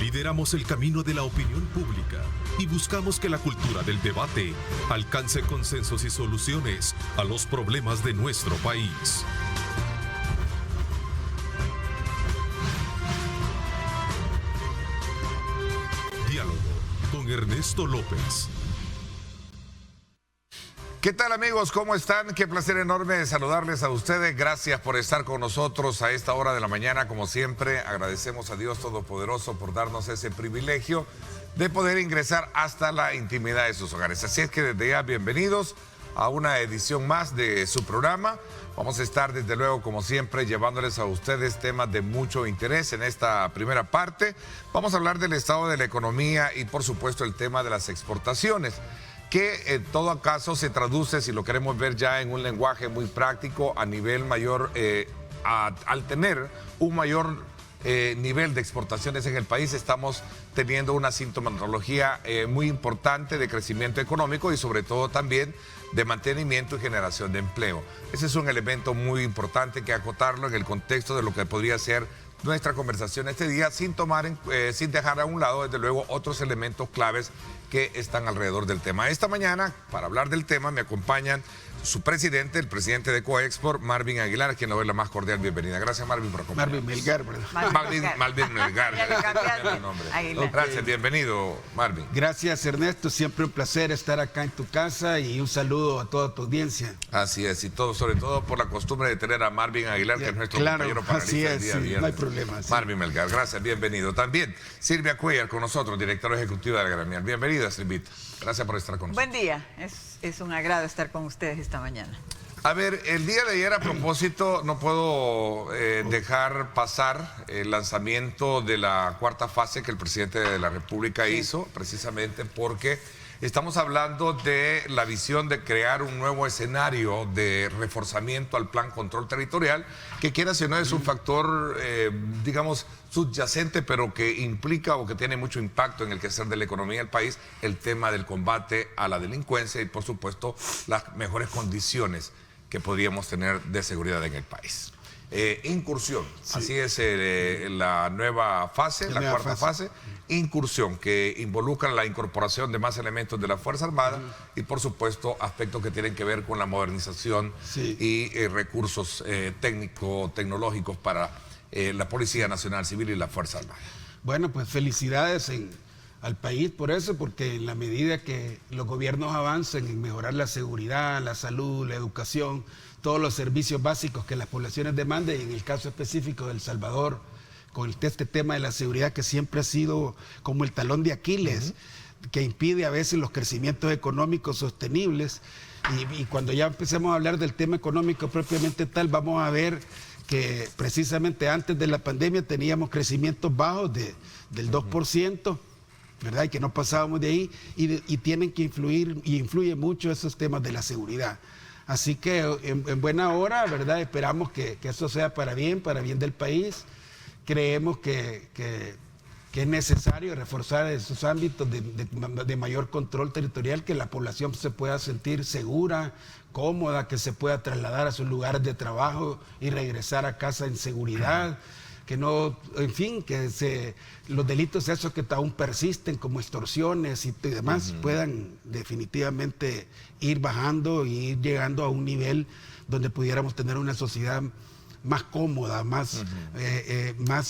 Lideramos el camino de la opinión pública y buscamos que la cultura del debate alcance consensos y soluciones a los problemas de nuestro país. Diálogo con Ernesto López. ¿Qué tal, amigos? ¿Cómo están? Qué placer enorme saludarles a ustedes. Gracias por estar con nosotros a esta hora de la mañana. Como siempre, agradecemos a Dios Todopoderoso por darnos ese privilegio de poder ingresar hasta la intimidad de sus hogares. Así es que desde ya, bienvenidos a una edición más de su programa. Vamos a estar, desde luego, como siempre, llevándoles a ustedes temas de mucho interés en esta primera parte. Vamos a hablar del estado de la economía y, por supuesto, el tema de las exportaciones, que en todo caso se traduce, si lo queremos ver ya en un lenguaje muy práctico, a nivel mayor, al tener un mayor nivel de exportaciones en el país, estamos teniendo una sintomatología muy importante de crecimiento económico y sobre todo también de mantenimiento y generación de empleo. Ese es un elemento muy importante que acotarlo en el contexto de lo que podría ser nuestra conversación este día, sin dejar a un lado, desde luego, otros elementos claves que están alrededor del tema. Esta mañana, para hablar del tema, me acompañan su presidente, el presidente de Coexport, Marvin Aguilar, a quien le doy la más cordial bienvenida. Gracias, Marvin, por acompañarnos. Marvin Melgar, ¿verdad? Marvin Melgar. Gracias, bienvenido, Marvin. Gracias, Ernesto. Siempre un placer estar acá en tu casa y un saludo a toda tu audiencia. Así es, y todo, sobre todo por la costumbre de tener a Marvin Aguilar, que es nuestro compañero panelista del día viernes. No hay problema. Sí. Marvin Melgar, gracias, bienvenido. También Silvia Cuellar con nosotros, directora ejecutiva de la Gremial. Bienvenida, Silvita. Gracias por estar con nosotros. Buen día, es un agrado estar con ustedes esta mañana. A ver, el día de ayer, a propósito, no puedo dejar pasar el lanzamiento de la cuarta fase que el presidente de la República hizo, precisamente porque estamos hablando de la visión de crear un nuevo escenario de reforzamiento al plan control territorial, que quiera si no es un factor, digamos, subyacente, pero que implica o que tiene mucho impacto en el quehacer de la economía del país, el tema del combate a la delincuencia y, por supuesto, las mejores condiciones que podríamos tener de seguridad en el país. Incursión, sí. Así es la nueva fase, la cuarta fase. Incursión, que involucra la incorporación de más elementos de la Fuerza Armada y, por supuesto, aspectos que tienen que ver con la modernización y recursos tecnológicos para la Policía Nacional Civil y la Fuerza Armada. Bueno, pues felicidades al país por eso, porque en la medida que los gobiernos avancen en mejorar la seguridad, la salud, la educación, todos los servicios básicos que las poblaciones demandan, y en el caso específico de El Salvador, con este tema de la seguridad que siempre ha sido como el talón de Aquiles, que impide a veces los crecimientos económicos sostenibles, y cuando ya empecemos a hablar del tema económico propiamente tal, vamos a ver que precisamente antes de la pandemia teníamos crecimientos bajos del 2%, ¿verdad? Y que no pasábamos de ahí, y tienen que influir, y influye mucho esos temas de la seguridad. Así que en buena hora, ¿verdad? Esperamos que eso sea para bien del país. Creemos que es necesario reforzar esos ámbitos de mayor control territorial, que la población se pueda sentir segura, cómoda, que se pueda trasladar a sus lugares de trabajo y regresar a casa en seguridad, que no, en fin, que los delitos esos que aún persisten, como extorsiones y demás, puedan definitivamente ir bajando y ir llegando a un nivel donde pudiéramos tener una sociedad más cómoda, más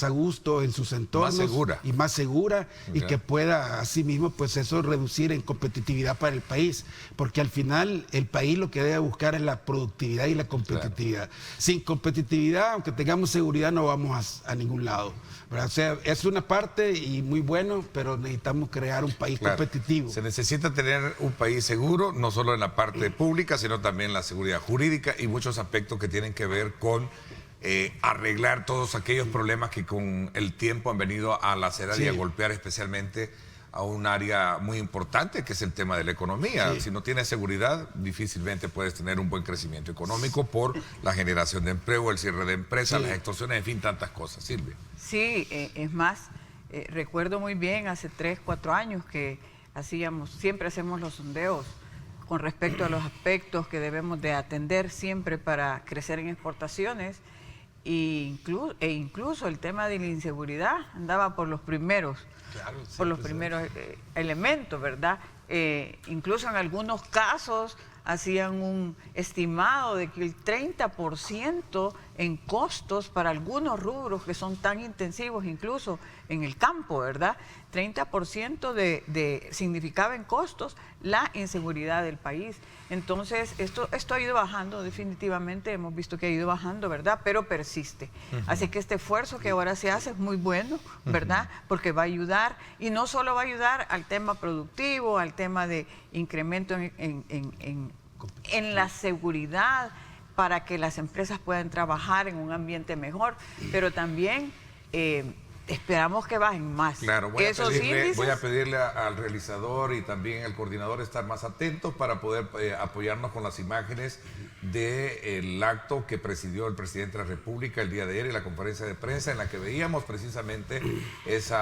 a gusto en sus entornos, más segura y que pueda asimismo pues eso reducir en competitividad para el país, porque al final el país lo que debe buscar es la productividad y la competitividad. Sin competitividad, aunque tengamos seguridad, no vamos a ningún lado, ¿verdad? O sea, es una parte y muy bueno, pero necesitamos crear un país competitivo. Se necesita tener un país seguro, no solo en la parte pública, sino también en la seguridad jurídica y muchos aspectos que tienen que ver con arreglar todos aquellos problemas que con el tiempo han venido a lacerar y a golpear especialmente a un área muy importante, que es el tema de la economía. Si no tienes seguridad, difícilmente puedes tener un buen crecimiento económico por la generación de empleo, el cierre de empresas, las extorsiones, en fin, tantas cosas. Silvia. Sí, es más, recuerdo muy bien hace 3, 4 años que siempre hacemos los sondeos con respecto a los aspectos que debemos de atender siempre para crecer en exportaciones. e incluso el tema de la inseguridad andaba por los primeros, elementos, ¿verdad? Incluso en algunos casos hacían un estimado de que el 30% en costos para algunos rubros que son tan intensivos, incluso en el campo, ¿verdad? 30% significaba en costos la inseguridad del país. Entonces, esto ha ido bajando, definitivamente hemos visto que ha ido bajando, ¿verdad? Pero persiste. Así que este esfuerzo que ahora se hace es muy bueno, ¿verdad? Porque va a ayudar, y no solo va a ayudar al tema productivo, al tema de incremento en la seguridad, para que las empresas puedan trabajar en un ambiente mejor, pero también esperamos que bajen más. Claro, voy a pedirle al realizador y también al coordinador estar más atentos para poder apoyarnos con las imágenes del acto que presidió el presidente de la República el día de ayer y la conferencia de prensa en la que veíamos precisamente ese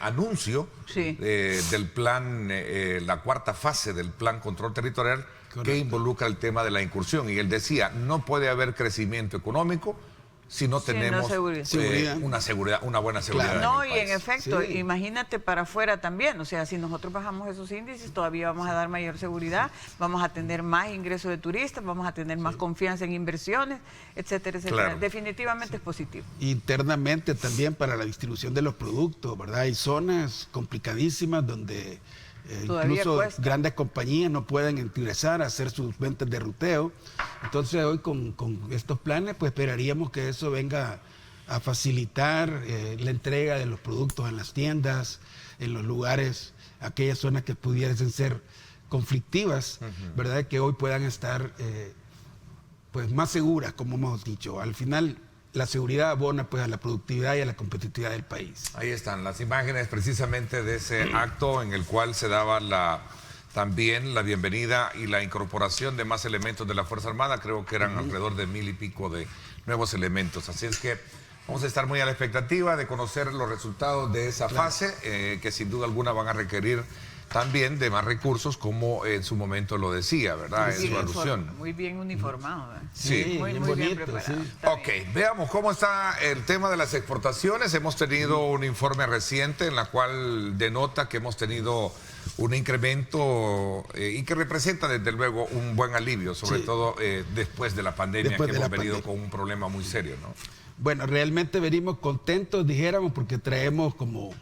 anuncio del plan, la cuarta fase del plan control territorial. Correcto. Que involucra el tema de la incursión. Y él decía, no puede haber crecimiento económico si no tenemos una buena seguridad. Claro. No, y en efecto, imagínate para afuera también, o sea, si nosotros bajamos esos índices, todavía vamos a dar mayor seguridad, vamos a tener más ingresos de turistas, vamos a tener más confianza en inversiones, etcétera, etcétera. Claro. Definitivamente es positivo. Internamente también para la distribución de los productos, ¿verdad? Hay zonas complicadísimas donde incluso grandes compañías no pueden ingresar a hacer sus ventas de ruteo. Entonces hoy con estos planes pues esperaríamos que eso venga a facilitar la entrega de los productos en las tiendas, en los lugares, aquellas zonas que pudiesen ser conflictivas, ¿verdad? Que hoy puedan estar pues más seguras, como hemos dicho. Al final la seguridad abona pues a la productividad y a la competitividad del país. Ahí están las imágenes precisamente de ese acto en el cual se daba también la bienvenida y la incorporación de más elementos de la Fuerza Armada. Creo que eran alrededor de 1000 y pico de nuevos elementos. Así es que vamos a estar muy a la expectativa de conocer los resultados de esa fase, que sin duda alguna van a requerir también de más recursos, como en su momento lo decía, ¿verdad? En su alusión. Muy bien uniformado, ¿verdad? Sí, muy bonito, bien preparado. Sí. Ok, veamos cómo está el tema de las exportaciones. Hemos tenido un informe reciente en la cual denota que hemos tenido un incremento y que representa desde luego un buen alivio, sobre todo después de la pandemia, que hemos venido con un problema muy serio, ¿no? Bueno, realmente venimos contentos, dijéramos, porque traemos como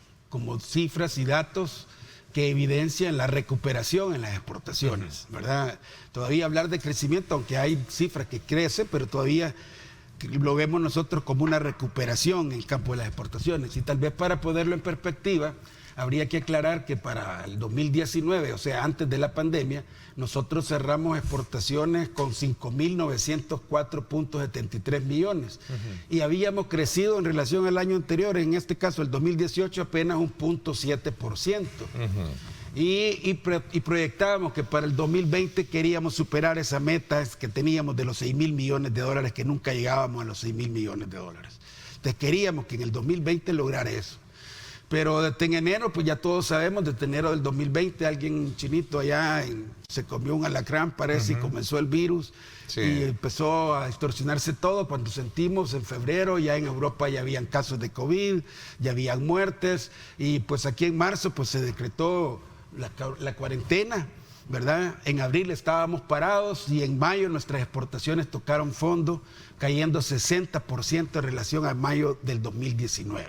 cifras y datos que evidencian la recuperación en las exportaciones, ¿verdad? Todavía hablar de crecimiento, aunque hay cifras que crecen, pero todavía lo vemos nosotros como una recuperación en el campo de las exportaciones. Y tal vez para ponerlo en perspectiva, habría que aclarar que para el 2019, o sea, antes de la pandemia, nosotros cerramos exportaciones con 5.904.73 millones. Y habíamos crecido en relación al año anterior, en este caso el 2018, apenas un 0.7%. Y proyectábamos que para el 2020 queríamos superar esa meta que teníamos de los 6.000 millones de dólares, que nunca llegábamos a los 6.000 millones de dólares. Entonces queríamos que en el 2020 lograr eso. Pero desde en enero, pues ya todos sabemos, desde enero del 2020, alguien chinito allá se comió un alacrán, parece, y comenzó el virus. Y empezó a distorsionarse todo. Cuando sentimos en febrero, ya en Europa ya habían casos de COVID, ya habían muertes. Y pues aquí en marzo pues se decretó la cuarentena, ¿verdad? En abril estábamos parados y en mayo nuestras exportaciones tocaron fondo, cayendo 60% en relación a mayo del 2019.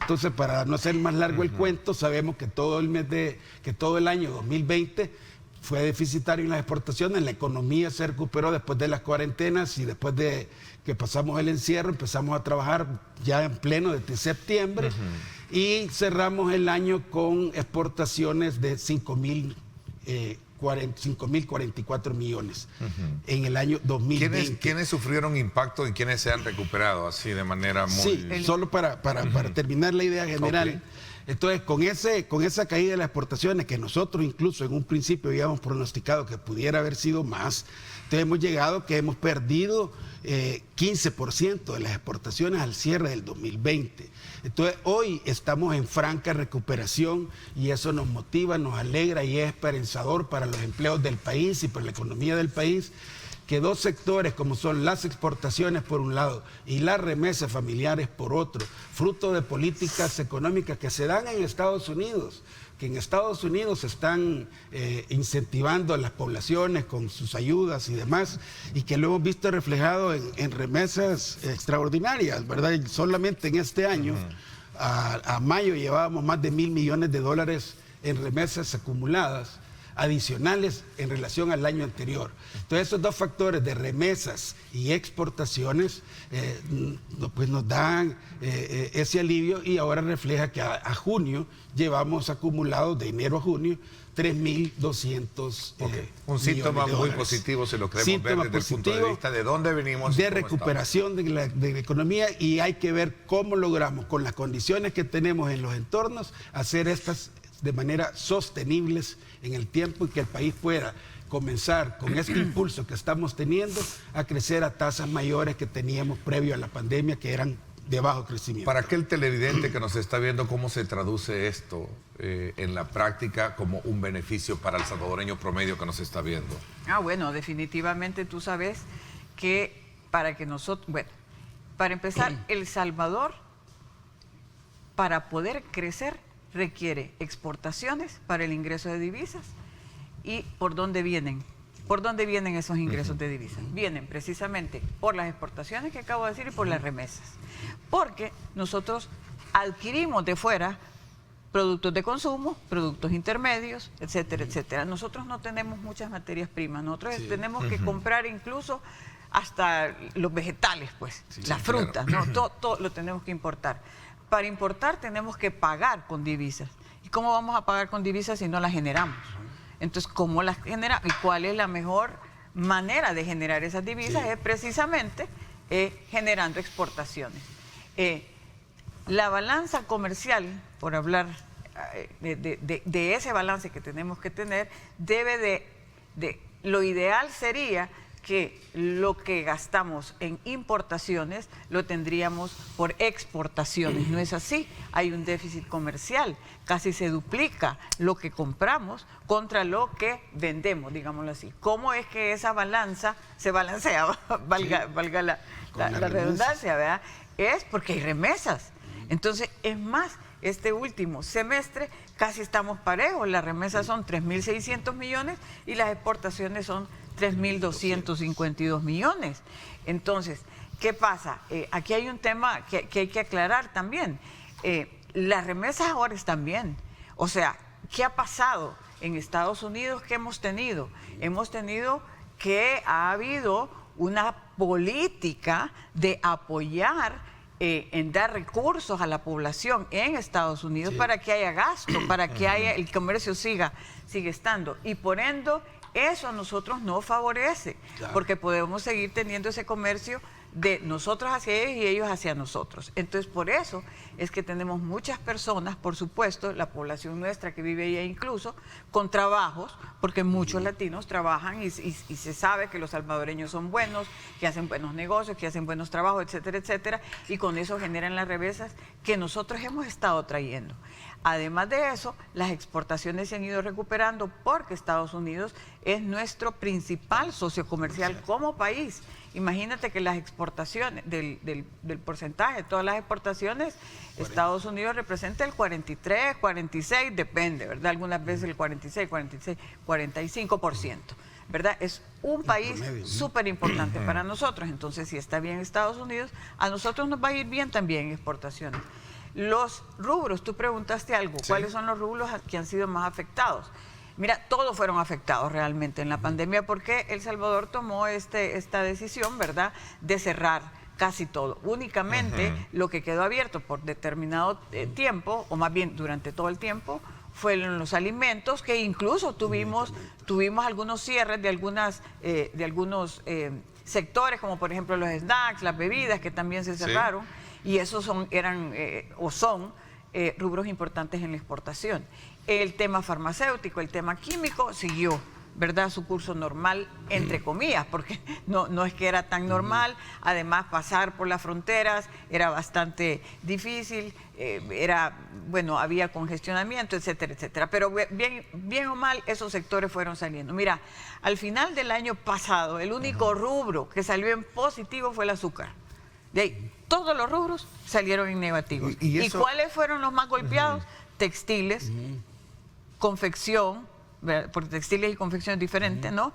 Entonces, para no hacer más largo el cuento, sabemos que todo el año 2020 fue deficitario en las exportaciones. La economía se recuperó después de las cuarentenas y después de que pasamos el encierro, empezamos a trabajar ya en pleno desde septiembre y cerramos el año con exportaciones de 5.044 millones en el año 2020. ¿Quiénes sufrieron impacto y quiénes se han recuperado así de manera muy...? Sí, solo para terminar la idea general. Okay. Entonces, con esa caída de las exportaciones, que nosotros incluso en un principio habíamos pronosticado que pudiera haber sido más, entonces hemos llegado que hemos perdido 15% de las exportaciones al cierre del 2020. Entonces, hoy estamos en franca recuperación y eso nos motiva, nos alegra y es esperanzador para los empleos del país y para la economía del país. que dos sectores como son las exportaciones por un lado y las remesas familiares por otro, fruto de políticas económicas que se dan en Estados Unidos, que en Estados Unidos están incentivando a las poblaciones con sus ayudas y demás, y que lo hemos visto reflejado en remesas extraordinarias, ¿verdad? Y solamente en este año, a mayo, llevábamos más de $1.000 millones en remesas acumuladas, adicionales en relación al año anterior. Entonces, esos dos factores de remesas y exportaciones pues nos dan ese alivio, y ahora refleja que a junio llevamos acumulados de enero a junio 3.200 un síntoma muy dólares. positivo, si lo queremos Síntoma ver desde el punto de positivo vista de dónde venimos. de recuperación de la economía, y hay que ver cómo logramos, con las condiciones que tenemos en los entornos, hacer estas de manera sostenibles en el tiempo, y que el país pueda comenzar con este impulso que estamos teniendo a crecer a tasas mayores que teníamos previo a la pandemia, que eran de bajo crecimiento. Para aquel televidente que nos está viendo, ¿cómo se traduce esto en la práctica como un beneficio para el salvadoreño promedio que nos está viendo? Bueno, definitivamente tú sabes que para que nosotros, bueno, para empezar, El Salvador, para poder crecer, requiere exportaciones para el ingreso de divisas. ¿Y por dónde vienen? ¿Por dónde vienen esos ingresos de divisas? Vienen precisamente por las exportaciones que acabo de decir y por las remesas. Porque nosotros adquirimos de fuera productos de consumo, productos intermedios, etcétera, etcétera. Nosotros no tenemos muchas materias primas. Nosotros tenemos que comprar incluso hasta los vegetales, pues, las frutas, claro. ¿No? Todo lo tenemos que importar. Para importar tenemos que pagar con divisas. ¿Y cómo vamos a pagar con divisas si no las generamos? Entonces, ¿cómo las generamos? ¿Y cuál es la mejor manera de generar esas divisas? Es precisamente generando exportaciones. La balanza comercial, por hablar de ese balance que tenemos que tener, lo ideal sería que lo que gastamos en importaciones lo tendríamos por exportaciones. No es así, hay un déficit comercial, casi se duplica lo que compramos contra lo que vendemos, digámoslo así. ¿Cómo es que esa balanza se balancea? valga la redundancia, ¿verdad? Es porque hay remesas. Entonces, es más, este último semestre casi estamos parejos, las remesas son 3.600 millones y las exportaciones son 3.252 millones. Entonces, ¿qué pasa? Aquí hay un tema que hay que aclarar también. Las remesas ahora están bien. O sea, ¿qué ha pasado en Estados Unidos? ¿Qué hemos tenido? Hemos tenido que ha habido una política de apoyar en dar recursos a la población en Estados Unidos para que haya gasto, para que el comercio siga estando. Y por ende, eso a nosotros no favorece, porque podemos seguir teniendo ese comercio de nosotros hacia ellos y ellos hacia nosotros. Entonces, por eso es que tenemos muchas personas, por supuesto, la población nuestra que vive allá incluso, con trabajos, porque muchos latinos trabajan y se sabe que los salvadoreños son buenos, que hacen buenos negocios, que hacen buenos trabajos, etcétera, etcétera, y con eso generan las remesas que nosotros hemos estado trayendo. Además de eso, las exportaciones se han ido recuperando porque Estados Unidos es nuestro principal socio comercial como país. Imagínate que las exportaciones, del porcentaje de todas las exportaciones, Estados Unidos representa el 43, 46, depende, ¿verdad? Algunas veces el 46, 45%, ¿verdad? Es un país súper importante para nosotros. Entonces, si está bien Estados Unidos, a nosotros nos va a ir bien también en exportaciones. Los rubros, tú preguntaste algo, ¿cuáles son los rubros que han sido más afectados? Mira, todos fueron afectados realmente en la pandemia porque El Salvador tomó esta decisión, ¿verdad?, de cerrar casi todo. Únicamente lo que quedó abierto por determinado tiempo, o más bien durante todo el tiempo, fueron los alimentos, que incluso tuvimos algunos cierres de algunos sectores, como por ejemplo los snacks, las bebidas, que también se cerraron. Y esos son rubros importantes en la exportación. El tema farmacéutico, el tema químico siguió ¿verdad?, su curso normal, entre comillas, porque no es que era tan normal. Además, pasar por las fronteras era bastante difícil, había congestionamiento, etcétera, etcétera. Pero bien o mal, esos sectores fueron saliendo. Mira, al final del año pasado, el único rubro que salió en positivo fue el azúcar. De ahí, todos los rubros salieron en negativo. ¿Y cuáles fueron los más golpeados? Textiles, confección, porque textiles y confección es diferente, ¿no?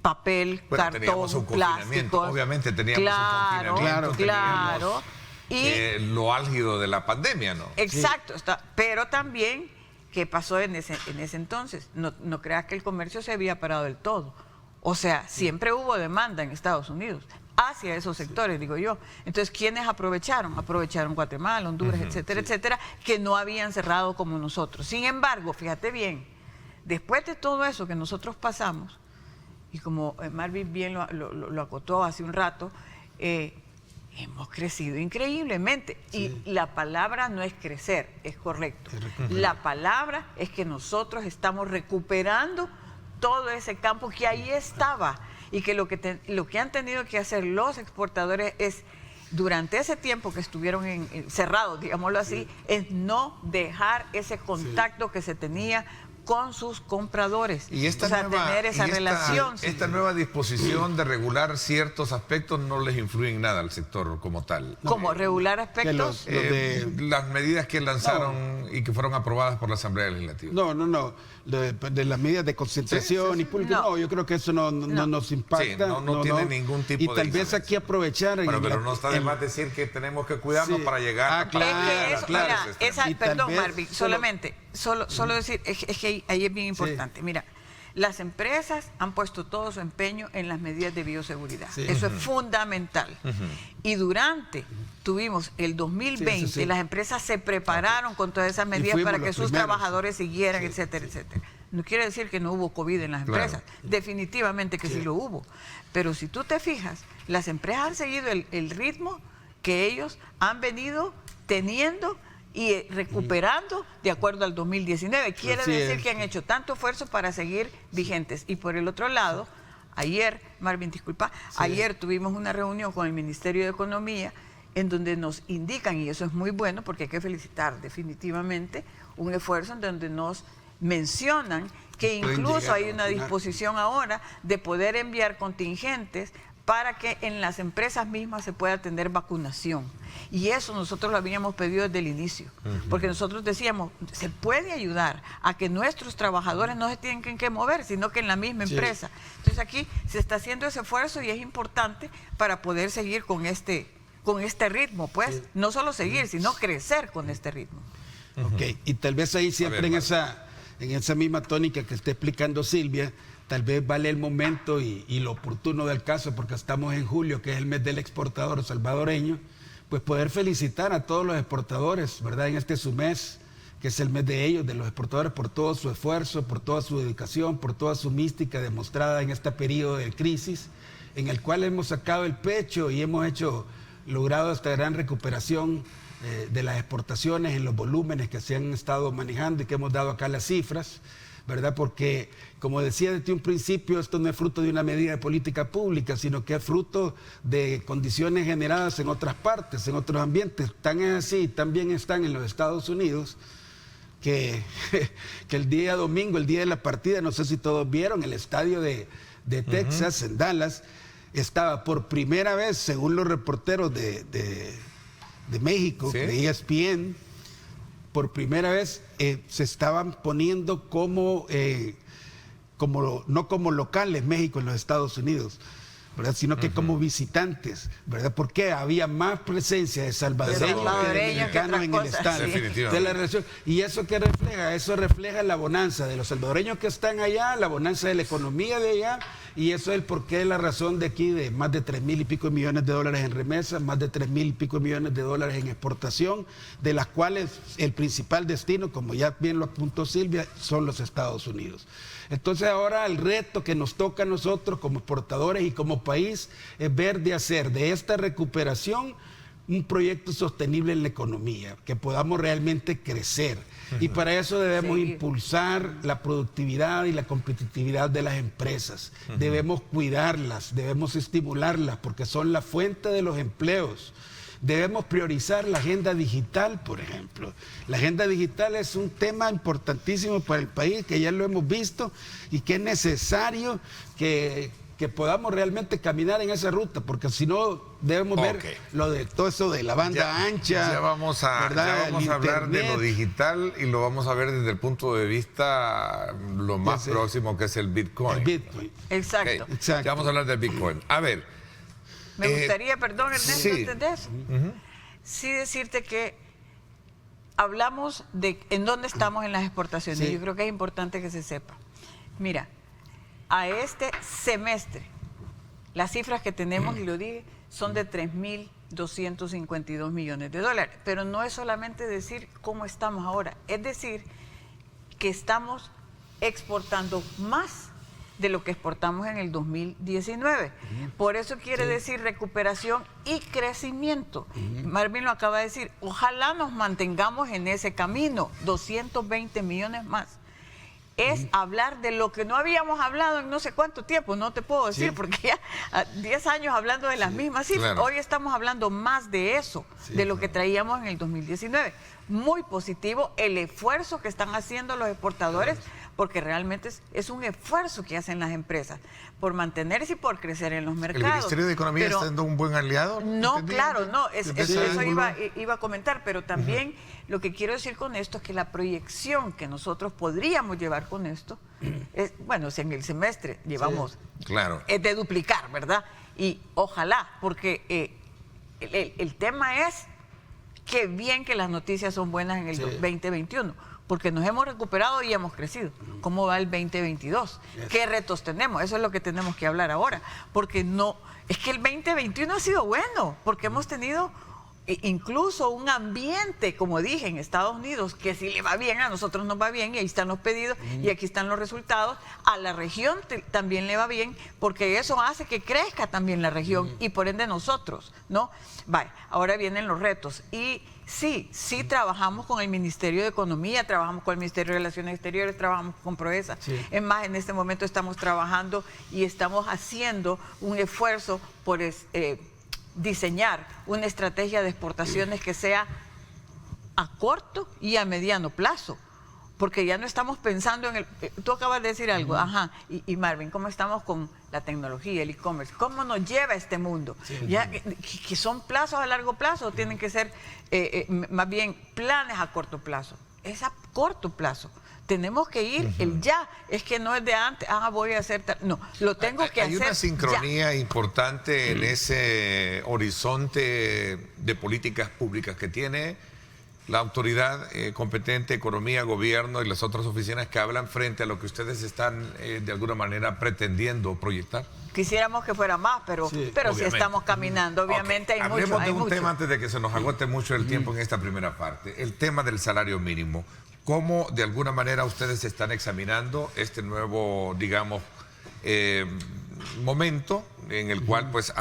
Papel, cartón, plásticos. Obviamente teníamos un confinamiento. Claro. Y lo álgido de la pandemia, ¿no? Exacto, pero también, ¿qué pasó en ese entonces? No creas que el comercio se había parado del todo. O sea, siempre hubo demanda en Estados Unidos hacia esos sectores, digo yo. Entonces, ¿quiénes aprovecharon? Aprovecharon Guatemala, Honduras, etcétera, etcétera, que no habían cerrado como nosotros. Sin embargo, fíjate bien, después de todo eso que nosotros pasamos, y como Marvin bien lo acotó hace un rato, hemos crecido increíblemente. Y la palabra no es crecer, es correcto. La palabra es que nosotros estamos recuperando todo ese campo que ahí estaba, y que lo que han tenido que hacer los exportadores es, durante ese tiempo que estuvieron cerrados, digámoslo así, es no dejar ese contacto que se tenía con sus compradores. Y tener esa relación. Esta nueva disposición de regular ciertos aspectos no les influye en nada al sector como tal. ¿Cómo regular aspectos? Las medidas que lanzaron y que fueron aprobadas por la Asamblea Legislativa. No. De las medidas de concentración y público, no, yo creo que eso no nos impacta. Sí, no tiene ningún tipo de... Y tal vez aquí aprovechar... Pero no está de más decir que tenemos que cuidarnos para llegar... Perdón, Marvin, solo decir, es que ahí es bien importante. Mira, las empresas han puesto todo su empeño en las medidas de bioseguridad. Eso es fundamental. Y tuvimos el 2020, las empresas se prepararon con todas esas medidas para que sus trabajadores siguieran, etcétera, etcétera. No quiere decir que no hubo COVID en las empresas. Definitivamente que sí lo hubo. Pero si tú te fijas, las empresas han seguido el ritmo que ellos han venido teniendo y recuperando de acuerdo al 2019. Quiere decir que han hecho tanto esfuerzo para seguir vigentes. Y por el otro lado, ayer, Marvin, disculpa, ayer tuvimos una reunión con el Ministerio de Economía en donde nos indican, y eso es muy bueno porque hay que felicitar definitivamente, un esfuerzo en donde nos mencionan que incluso hay una disposición ahora de poder enviar contingentes para que en las empresas mismas se pueda atender vacunación. Y eso nosotros lo habíamos pedido desde el inicio, porque nosotros decíamos, se puede ayudar a que nuestros trabajadores no se tienen que mover, sino que en la misma empresa. Entonces aquí se está haciendo ese esfuerzo y es importante para poder seguir con este ritmo, pues, no solo seguir, sino crecer con este ritmo. Y tal vez ahí siempre en esa misma tónica que está explicando Silvia, tal vez vale el momento y lo oportuno del caso, porque estamos en julio, que es el mes del exportador salvadoreño, pues poder felicitar a todos los exportadores, ¿verdad? En este su mes, que es el mes de ellos, de los exportadores, por todo su esfuerzo, por toda su dedicación, por toda su mística demostrada en este periodo de crisis, en el cual hemos sacado el pecho y hemos logrado esta gran recuperación de las exportaciones en los volúmenes que se han estado manejando y que hemos dado acá las cifras, ¿verdad? Porque, como decía desde un principio, esto no es fruto de una medida de política pública, sino que es fruto de condiciones generadas en otras partes, en otros ambientes. Tan es así, también están en los Estados Unidos, que el día domingo, el día de la partida, no sé si todos vieron, el estadio de Texas, en Dallas, estaba por primera vez, según los reporteros de México, de ESPN, por primera vez se estaban poniendo no como locales México en los Estados Unidos, ¿verdad? Sino que como visitantes, ¿verdad? Porque había más presencia de salvadoreños que de mexicanos en el estadio. De la relación. ¿Y eso qué refleja? Eso refleja la bonanza de los salvadoreños que están allá, la bonanza de la economía de allá, y eso es el porqué, la razón de aquí de más de 3,000 y pico millones de dólares en remesas, más de 3,000 y pico millones de dólares en exportación, de las cuales el principal destino, como ya bien lo apuntó Silvia, son los Estados Unidos. Entonces ahora el reto que nos toca a nosotros como exportadores y como país es ver de hacer de esta recuperación un proyecto sostenible en la economía, que podamos realmente crecer. Y para eso debemos impulsar la productividad y la competitividad de las empresas. Debemos cuidarlas, debemos estimularlas, porque son la fuente de los empleos. Debemos priorizar la agenda digital, por ejemplo. La agenda digital es un tema importantísimo para el país, que ya lo hemos visto, y que es necesario que podamos realmente caminar en esa ruta, porque si no debemos ver lo de todo eso de la banda ancha. Ya vamos a hablar de lo digital y lo vamos a ver desde el punto de vista lo más próximo, que es el Bitcoin. El Bitcoin. Exacto. Okay. Ya vamos a hablar del Bitcoin. A ver. Me gustaría, perdón, Ernesto, antes de eso, sí decirte que hablamos de en dónde estamos en las exportaciones. Yo creo que es importante que se sepa. Mira, a este semestre, las cifras que tenemos, y lo dije, son de 3.252 millones de dólares. Pero no es solamente decir cómo estamos ahora, es decir que estamos exportando más de lo que exportamos en el 2019. Por eso quiere decir recuperación y crecimiento. Marvin lo acaba de decir, ojalá nos mantengamos en ese camino, 220 millones más. Es hablar de lo que no habíamos hablado en no sé cuánto tiempo, no te puedo decir, porque ya 10 años hablando de las mismas cifras. Hoy estamos hablando más de eso, de lo que traíamos en el 2019. Muy positivo el esfuerzo que están haciendo los exportadores, porque realmente es un esfuerzo que hacen las empresas por mantenerse y por crecer en los mercados. ¿El Ministerio de Economía está siendo un buen aliado? No, claro, no, eso iba a comentar, pero también lo que quiero decir con esto es que la proyección que nosotros podríamos llevar con esto, es, bueno, si en el semestre llevamos, es de duplicar, ¿verdad? Y ojalá, porque el tema es que bien que las noticias son buenas en el 2021, porque nos hemos recuperado y hemos crecido. ¿Cómo va el 2022? ¿Qué retos tenemos? Eso es lo que tenemos que hablar ahora, porque no, es que el 2021 ha sido bueno, porque hemos tenido incluso un ambiente, como dije, en Estados Unidos, que si le va bien, a nosotros nos va bien, y ahí están los pedidos, y aquí están los resultados. A la región también le va bien, porque eso hace que crezca también la región, y por ende nosotros, ¿no? Vale, ahora vienen los retos, y sí trabajamos con el Ministerio de Economía, trabajamos con el Ministerio de Relaciones Exteriores, trabajamos con Proesa. Es más, en este momento estamos trabajando y estamos haciendo un esfuerzo por diseñar una estrategia de exportaciones que sea a corto y a mediano plazo, porque ya no estamos pensando en el... Tú acabas de decir algo, y Marvin, ¿cómo estamos con la tecnología, el e-commerce? ¿Cómo nos lleva a este mundo? Ya, que son plazos a largo plazo, tienen que ser más bien planes a corto plazo. Es a corto plazo. Tenemos que ir el ya, es que no es de antes, voy a hacer tal. No, lo tengo que hacer. Hay una sincronía importante en ese horizonte de políticas públicas que tiene la autoridad competente, economía, gobierno y las otras oficinas que hablan frente a lo que ustedes están de alguna manera pretendiendo proyectar. Quisiéramos que fuera más, pero sí estamos caminando, obviamente hay mucho. Hablemos de un tema antes de que se nos agote mucho el tiempo en esta primera parte, el tema del salario mínimo. ¿Cómo de alguna manera ustedes están examinando este nuevo, digamos, momento en el cual pues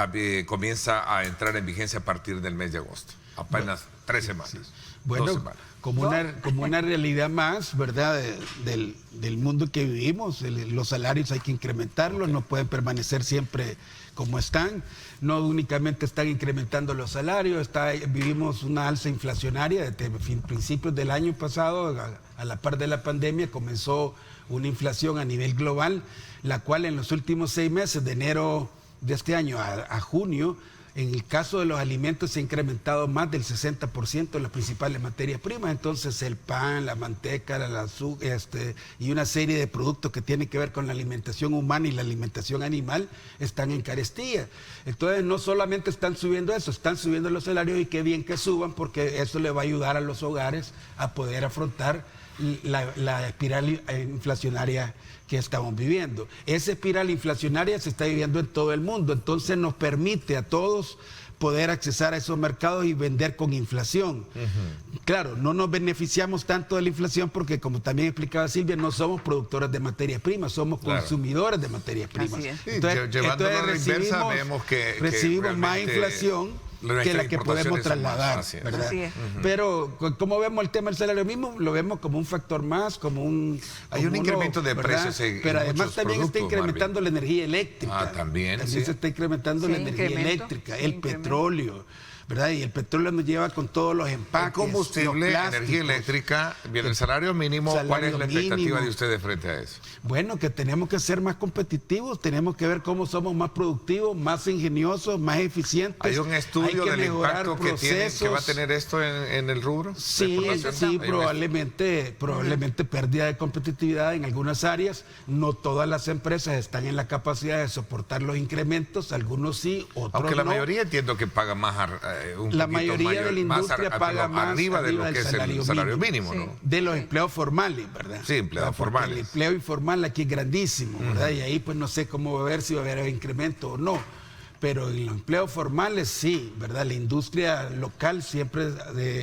comienza a entrar en vigencia a partir del mes de agosto? Apenas 3 semanas. Bueno, como una realidad más, ¿verdad?, del mundo que vivimos. Los salarios hay que incrementarlos, no pueden permanecer siempre como están. No únicamente están incrementando los salarios, vivimos una alza inflacionaria. Desde principios del año pasado, a la par de la pandemia, comenzó una inflación a nivel global, la cual en los últimos 6 meses, de enero de este año a junio, en el caso de los alimentos se ha incrementado más del 60% en las principales materias primas. Entonces el pan, la manteca, el azúcar y una serie de productos que tienen que ver con la alimentación humana y la alimentación animal están encarecidas. Entonces no solamente están subiendo eso, están subiendo los salarios, y qué bien que suban, porque eso le va a ayudar a los hogares a poder afrontar la espiral inflacionaria que estamos viviendo. Esa espiral inflacionaria se está viviendo en todo el mundo, entonces nos permite a todos poder accesar a esos mercados y vender con inflación. Claro, no nos beneficiamos tanto de la inflación porque, como también explicaba Silvia, no somos productores de materias primas, somos consumidores de materias primas. Entonces, llevándolo a la inversa, vemos que recibimos más inflación que la que podemos trasladar, ¿verdad? Así es. Pero como vemos el tema del salario mínimo, lo vemos como un factor más, como un... Hay un incremento de precios en pero además muchos también está productos, incrementando la energía eléctrica. También se está incrementando la energía eléctrica, el petróleo, ¿verdad? Y el petróleo nos lleva con todos los empaques. El combustible, energía eléctrica, viene el salario mínimo. ¿Cuál es la expectativa de ustedes frente a eso? Bueno, que tenemos que ser más competitivos, tenemos que ver cómo somos más productivos, más ingeniosos, más eficientes. ¿Hay un estudio del impacto que va a tener esto en el rubro? Sí, probablemente pérdida de competitividad en algunas áreas. No todas las empresas están en la capacidad de soportar los incrementos, algunos sí, otros no. Aunque la mayoría entiendo que paga más, la mayoría de la industria paga más arriba de lo que es el salario mínimo, sí, ¿no? de los empleos formales, ¿verdad? Sí, empleos formales. El empleo informal aquí es grandísimo, ¿verdad? Y ahí pues no sé cómo va a ver si va a haber incremento o no. Pero en los empleos formales sí, ¿verdad? La industria local siempre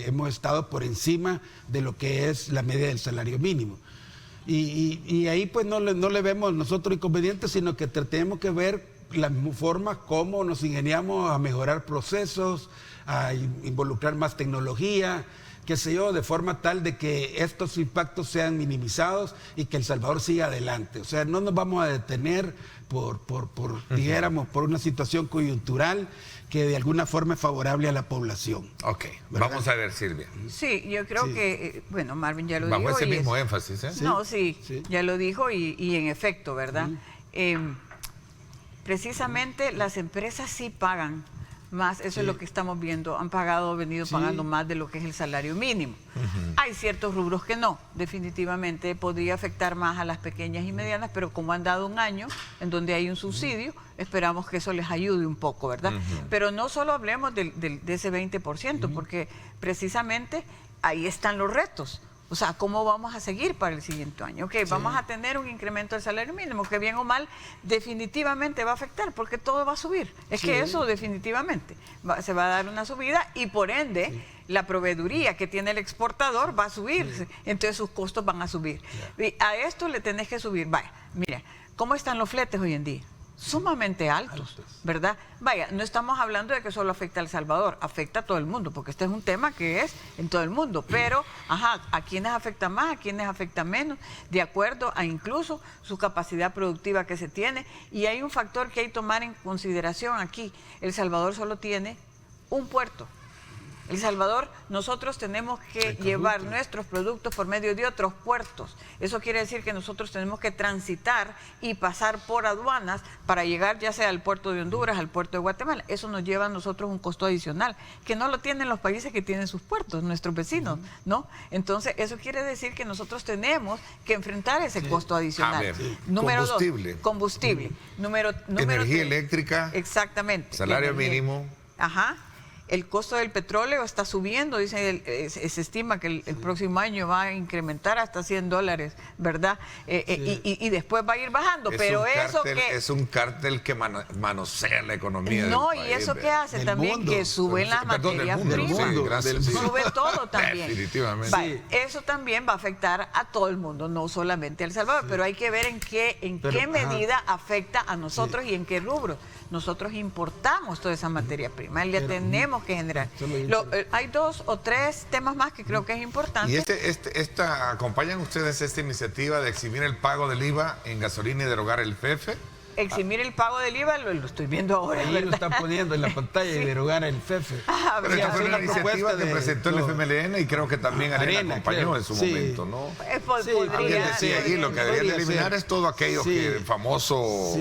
hemos estado por encima de lo que es la media del salario mínimo. Y ahí pues no le vemos nosotros inconvenientes, sino que tenemos que ver las formas como nos ingeniamos a mejorar procesos, a involucrar más tecnología, qué sé yo, de forma tal de que estos impactos sean minimizados y que El Salvador siga adelante. O sea, no nos vamos a detener dijéramos, por una situación coyuntural que de alguna forma es favorable a la población. Ok, ¿verdad? Vamos a ver, Silvia. Sí, yo creo que, bueno, Marvin ya lo dijo. Bajo ese mismo énfasis, ¿eh? No, sí, ya lo dijo y en efecto, ¿verdad? Precisamente las empresas sí pagan más, eso es lo que estamos viendo, han venido pagando más de lo que es el salario mínimo. Hay ciertos rubros que no, definitivamente podría afectar más a las pequeñas y medianas, pero como han dado un año en donde hay un subsidio, esperamos que eso les ayude un poco, ¿verdad? Pero no solo hablemos de ese 20%, porque precisamente ahí están los retos. O sea, ¿cómo vamos a seguir para el siguiente año? Ok, vamos a tener un incremento del salario mínimo, que bien o mal definitivamente va a afectar, porque todo va a subir. Es que eso definitivamente se va a dar una subida y por ende la proveeduría que tiene el exportador va a subir. Entonces sus costos van a subir. Y a esto le tenés que subir. Vaya, mira, ¿cómo están los fletes hoy en día? Sumamente altos, ¿verdad? Vaya, no estamos hablando de que solo afecta a El Salvador, afecta a todo el mundo, porque este es un tema que es en todo el mundo, pero, ¿a quiénes afecta más, a quiénes afecta menos? De acuerdo a incluso su capacidad productiva que se tiene, y hay un factor que hay que tomar en consideración aquí. El Salvador solo tiene un puerto. El Salvador, nosotros tenemos que llevar nuestros productos por medio de otros puertos. Eso quiere decir que nosotros tenemos que transitar y pasar por aduanas para llegar ya sea al puerto de Honduras, al puerto de Guatemala. Eso nos lleva a nosotros un costo adicional, que no lo tienen los países que tienen sus puertos, nuestros vecinos, ¿no? Entonces, eso quiere decir que nosotros tenemos que enfrentar ese costo adicional. A ver, Número combustible. 2, combustible. Número Energía 3, eléctrica. Exactamente. Salario mínimo. Ajá. El costo del petróleo está subiendo, dice, se estima que el próximo año va a incrementar hasta $100, ¿verdad? Y después va a ir bajando, pero eso que... Es un cártel que manosea la economía no, del y país, eso que hace del también, mundo. que suben las materias primas. Sube todo también. Definitivamente. Vale, eso también va a afectar a todo el mundo, no solamente a El Salvador, pero hay que ver en qué medida afecta a nosotros y en qué rubro. Nosotros importamos toda esa materia prima, le tenemos que generar. Hay 2 o 3 temas más que creo que es importante. ¿Y acompañan ustedes esta iniciativa de eximir el pago del IVA en gasolina y derogar el FEFE? Eximir el pago del IVA, lo estoy viendo ahora. Ahí lo están poniendo en la pantalla y derogar el FEFE. Pero esta fue una iniciativa que presentó el FMLN y y creo que también Arena acompañó en su momento, ¿no? Podría, lo que deberían de eliminar es todo aquello que famoso,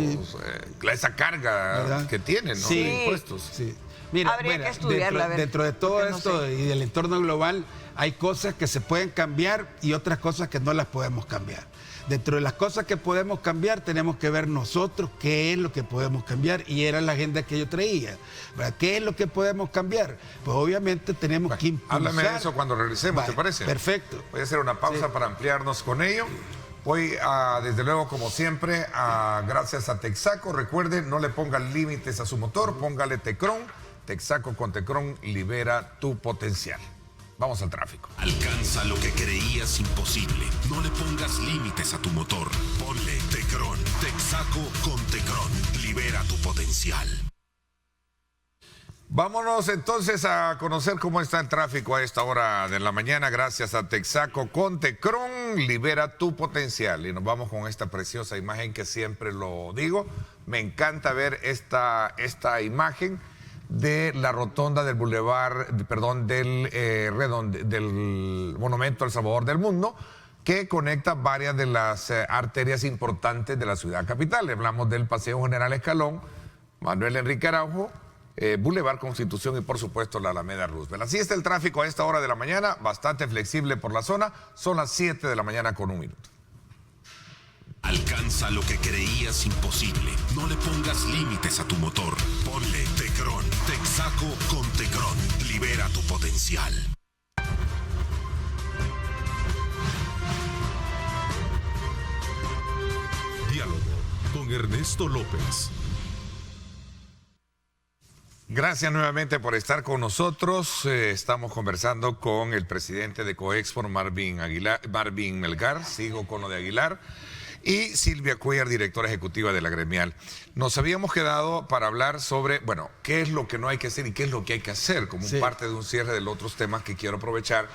esa carga que tienen, ¿no? De impuestos. Sí. Mira, habría que estudiarla, dentro de todo esto y del entorno global, hay cosas que se pueden cambiar y otras cosas que no las podemos cambiar. Dentro de las cosas que podemos cambiar, tenemos que ver nosotros qué es lo que podemos cambiar, y era la agenda que yo traía. ¿Verdad? ¿Qué es lo que podemos cambiar? Pues obviamente tenemos que impulsar. Háblame de eso cuando regresemos, ¿te parece? Perfecto. Voy a hacer una pausa para ampliarnos con ello. Voy desde luego, como siempre, gracias a Texaco. Recuerden, no le pongan límites a su motor, póngale Tecron. Texaco con Tecron libera tu potencial. Vamos al tráfico. Alcanza lo que creías imposible. No le pongas límites a tu motor. Ponle Tecron. Texaco con Tecron. Libera tu potencial. Vámonos entonces a conocer cómo está el tráfico a esta hora de la mañana. Gracias a Texaco con Tecron, libera tu potencial. Y nos vamos con esta preciosa imagen que siempre lo digo. Me encanta ver esta imagen de la rotonda del del Monumento al Salvador del Mundo, que conecta varias de las arterias importantes de la ciudad capital. Hablamos del Paseo General Escalón, Manuel Enrique Araujo, Boulevard Constitución y por supuesto la Alameda Roosevelt. Así está el tráfico a esta hora de la mañana, bastante flexible por la zona. Son las 7 de la mañana con 1 minuto. Alcanza lo que creías imposible. No le pongas límites a tu motor. Ponle Tecron. Texaco con Tecron. Libera tu potencial. Diálogo con Ernesto López. Gracias nuevamente por estar con nosotros. Estamos conversando con el presidente de Coexport, Marvin Melgar. Sigo con lo de Aguilar. Y Silvia Cuellar, directora ejecutiva de la gremial. Nos habíamos quedado para hablar sobre, bueno, qué es lo que no hay que hacer y qué es lo que hay que hacer, como parte de un cierre de los otros temas que quiero aprovechar,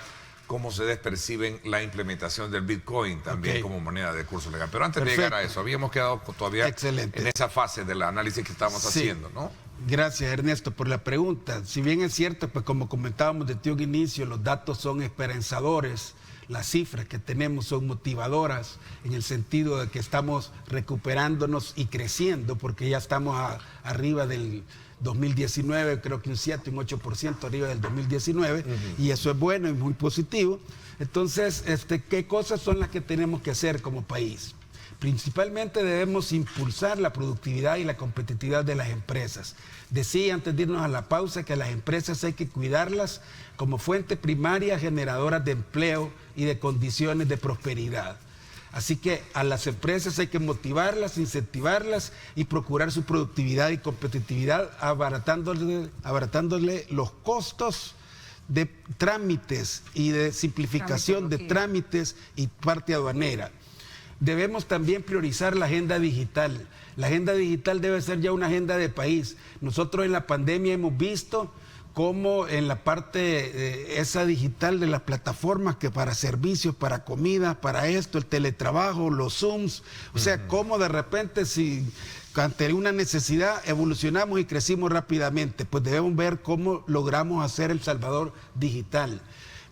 cómo se desperciben la implementación del Bitcoin también como moneda de curso legal. Pero antes de llegar a eso, habíamos quedado todavía en esa fase del análisis que estamos haciendo, ¿no? Gracias, Ernesto, por la pregunta. Si bien es cierto, pues como comentábamos desde un inicio, los datos son esperanzadores. Las cifras que tenemos son motivadoras en el sentido de que estamos recuperándonos y creciendo, porque ya estamos arriba del 2019, creo que un 7, un 8% arriba del 2019, y eso es bueno y muy positivo. Entonces, ¿qué cosas son las que tenemos que hacer como país? Principalmente debemos impulsar la productividad y la competitividad de las empresas. Decía antes de irnos a la pausa que las empresas hay que cuidarlas como fuente primaria generadoras de empleo y de condiciones de prosperidad. Así que a las empresas hay que motivarlas, incentivarlas y procurar su productividad y competitividad abaratándole los costos de trámites y de simplificación de trámites y parte aduanera. Debemos también priorizar la agenda digital. La agenda digital debe ser ya una agenda de país. Nosotros en la pandemia hemos visto cómo en la parte esa digital de las plataformas que para servicios, para comida, para esto, el teletrabajo, los Zooms, o sea, cómo de repente si ante una necesidad evolucionamos y crecimos rápidamente, pues debemos ver cómo logramos hacer El Salvador digital.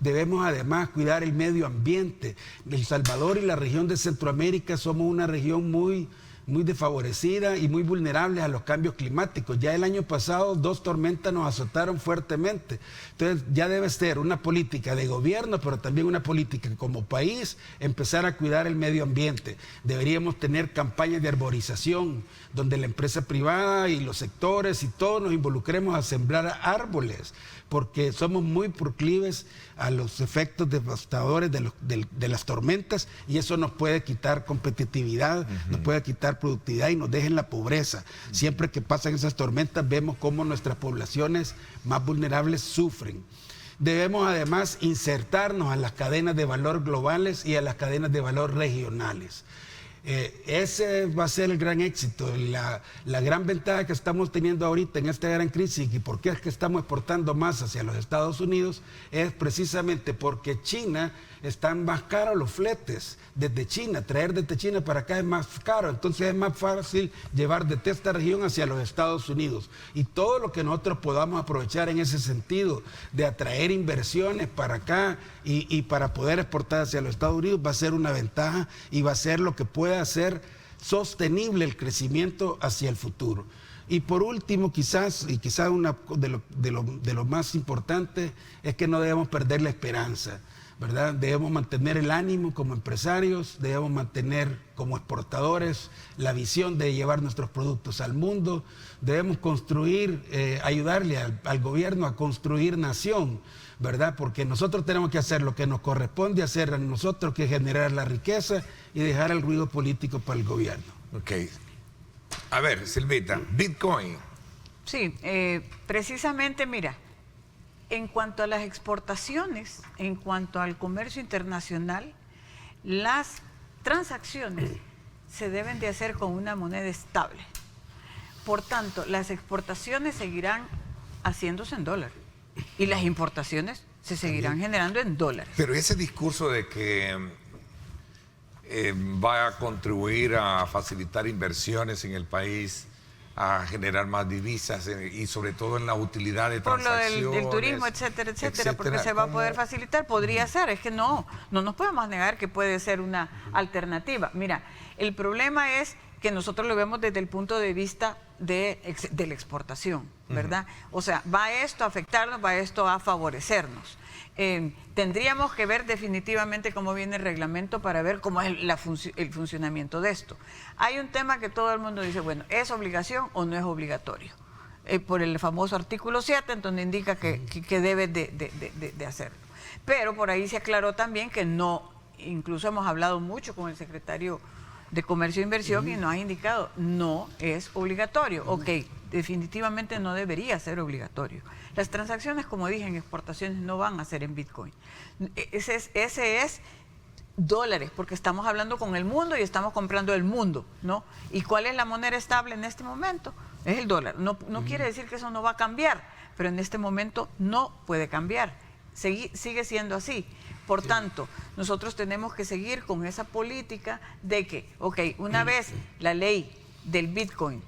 Debemos además cuidar el medio ambiente. El Salvador y la región de Centroamérica somos una región muy desfavorecida y muy vulnerable a los cambios climáticos. Ya el año pasado 2 tormentas nos azotaron fuertemente. Entonces ya debe ser una política de gobierno, pero también una política como país, empezar a cuidar el medio ambiente. Deberíamos tener campañas de arborización, donde la empresa privada y los sectores y todos nos involucremos a sembrar árboles, porque somos muy proclives a los efectos devastadores de las tormentas, y eso nos puede quitar competitividad, nos puede quitar productividad y nos deja en la pobreza. Siempre que pasan esas tormentas vemos cómo nuestras poblaciones más vulnerables sufren. Debemos además insertarnos a las cadenas de valor globales y a las cadenas de valor regionales. Ese va a ser el gran éxito, la gran ventaja que estamos teniendo ahorita en esta gran crisis, y por qué es que estamos exportando más hacia los Estados Unidos, es precisamente porque China están más caros los fletes desde China. Traer desde China para acá es más caro, entonces es más fácil llevar desde esta región hacia los Estados Unidos. Y todo lo que nosotros podamos aprovechar en ese sentido de atraer inversiones para acá y para poder exportar hacia los Estados Unidos va a ser una ventaja y va a ser lo que pueda hacer sostenible el crecimiento hacia el futuro. Y por último, quizás una de lo más importante es que no debemos perder la esperanza, ¿verdad? Debemos mantener el ánimo como empresarios, debemos mantener como exportadores la visión de llevar nuestros productos al mundo, debemos construir, ayudarle al gobierno a construir nación, ¿verdad? Porque nosotros tenemos que hacer lo que nos corresponde hacer a nosotros, que es generar la riqueza y dejar el ruido político para el gobierno. Ok. A ver, Silvita, Bitcoin. Sí, precisamente, mira, en cuanto a las exportaciones, en cuanto al comercio internacional, las transacciones se deben de hacer con una moneda estable. Por tanto, las exportaciones seguirán haciéndose en dólares. Y las importaciones se seguirán generando en dólares. Pero ese discurso de que va a contribuir a facilitar inversiones en el país, a generar más divisas y sobre todo en la utilidad de transacciones. Por lo del turismo, etcétera, porque se va a poder facilitar, podría ser, es que no nos podemos negar que puede ser una alternativa. Mira, el problema es que nosotros lo vemos desde el punto de vista de la exportación, ¿verdad? O sea, ¿va esto a afectarnos, va esto a favorecernos? Tendríamos que ver definitivamente cómo viene el reglamento para ver cómo es el funcionamiento de esto. Hay un tema que todo el mundo dice, bueno, ¿es obligación o no es obligatorio? Por el famoso artículo 7, en donde indica que debe de hacerlo. Pero por ahí se aclaró también que no, incluso hemos hablado mucho con el secretario de Comercio e Inversión y nos ha indicado, no es obligatorio. Ok, definitivamente no debería ser obligatorio. Las transacciones, como dije, en exportaciones no van a ser en Bitcoin. Ese es dólares, porque estamos hablando con el mundo y estamos comprando el mundo, ¿no? ¿Y cuál es la moneda estable en este momento? Es el dólar. No quiere decir que eso no va a cambiar, pero en este momento no puede cambiar. Sigue siendo así. Por tanto, nosotros tenemos que seguir con esa política de que, ok, una vez la ley del Bitcoin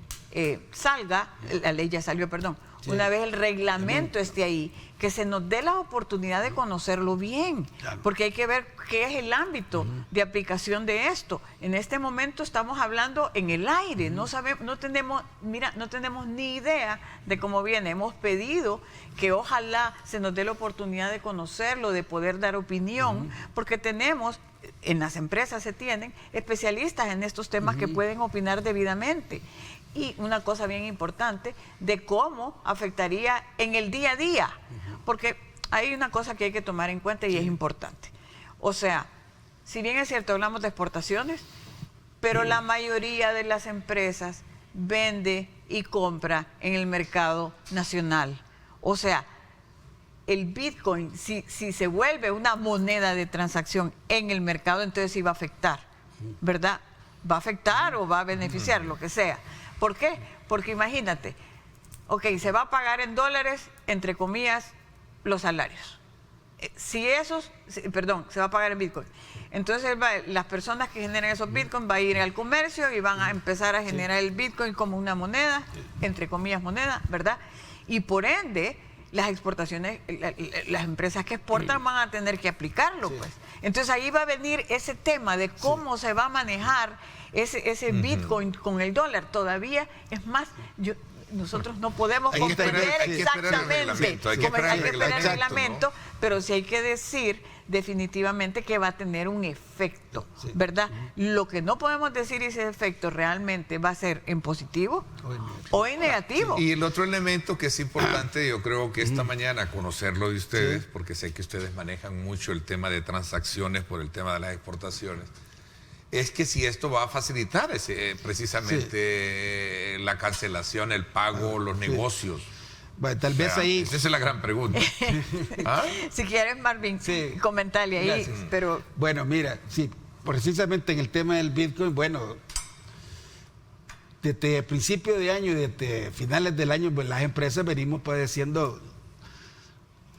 salga, la ley ya salió, perdón, una vez el reglamento esté ahí, que se nos dé la oportunidad de conocerlo bien, porque hay que ver qué es el ámbito de aplicación de esto. En este momento estamos hablando en el aire, no tenemos ni idea de cómo viene. Hemos pedido que ojalá se nos dé la oportunidad de conocerlo, de poder dar opinión, porque tenemos, en las empresas se tienen especialistas en estos temas que pueden opinar debidamente. Y una cosa bien importante de cómo afectaría en el día a día, porque hay una cosa que hay que tomar en cuenta y es importante. O sea, si bien es cierto, hablamos de exportaciones, pero la mayoría de las empresas vende y compra en el mercado nacional. O sea, el Bitcoin, si se vuelve una moneda de transacción en el mercado, entonces sí va a afectar, ¿verdad? Va a afectar o va a beneficiar, lo que sea. ¿Por qué? Porque imagínate, ok, se va a pagar en dólares, entre comillas, los salarios. Se va a pagar en Bitcoin. Entonces las personas que generan esos Bitcoin van a ir al comercio y van a empezar a generar el Bitcoin como una moneda, entre comillas moneda, ¿verdad? Y por ende, las exportaciones, las empresas que exportan van a tener que aplicarlo, pues. Entonces ahí va a venir ese tema de cómo se va a manejar ese Bitcoin con el dólar. Todavía es más, nosotros no podemos comprender exactamente cómo hay que esperar el reglamento, pero sí hay que decir definitivamente que va a tener un efecto, ¿verdad? Lo que no podemos decir es si ese efecto realmente va a ser en positivo o en negativo. Y el otro elemento que es importante, yo creo que esta mañana conocerlo de ustedes, porque sé que ustedes manejan mucho el tema de transacciones por el tema de las exportaciones, es que si esto va a facilitar precisamente la cancelación, el pago, los negocios. Bueno, tal vez ahí... Esa es la gran pregunta. ¿Ah? Si quieres, Marvin, comentarle ahí. Pero... Bueno, mira, sí, precisamente en el tema del Bitcoin, bueno, desde principio de año y desde finales del año, pues las empresas venimos padeciendo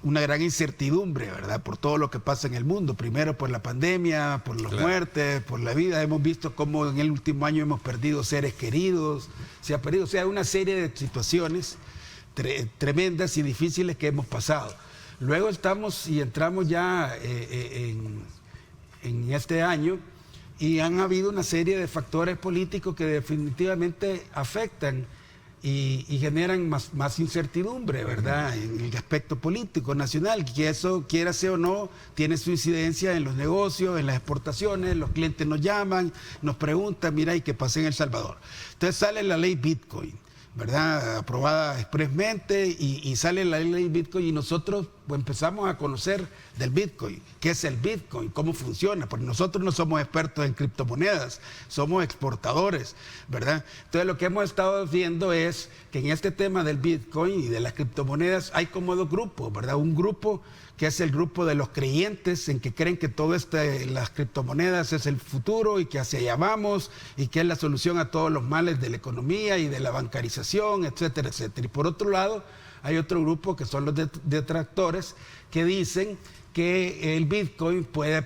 una gran incertidumbre, ¿verdad? Por todo lo que pasa en el mundo. Primero por la pandemia, por las muertes, por la vida. Hemos visto cómo en el último año hemos perdido seres queridos, se ha perdido, o sea, una serie de situaciones tremendas y difíciles que hemos pasado. Luego entramos ya en este año y han habido una serie de factores políticos que definitivamente afectan y generan más incertidumbre, ¿verdad? En el aspecto político nacional, que eso, quiera sea o no, tiene su incidencia en los negocios, en las exportaciones. Los clientes nos llaman, nos preguntan, mira, ¿y qué pasa en El Salvador? Entonces sale la ley Bitcoin, ¿verdad? Aprobada expresamente y sale la ley Bitcoin y nosotros pues, empezamos a conocer del Bitcoin, qué es el Bitcoin, cómo funciona, porque nosotros no somos expertos en criptomonedas, somos exportadores, ¿verdad? Entonces lo que hemos estado viendo es que en este tema del Bitcoin y de las criptomonedas hay como dos grupos, ¿verdad? Un grupo que es el grupo de los creyentes en que creen que todo las criptomonedas es el futuro y que hacia allá vamos y que es la solución a todos los males de la economía y de la bancarización, etcétera, etcétera. Y por otro lado, hay otro grupo que son los detractores que dicen que el Bitcoin puede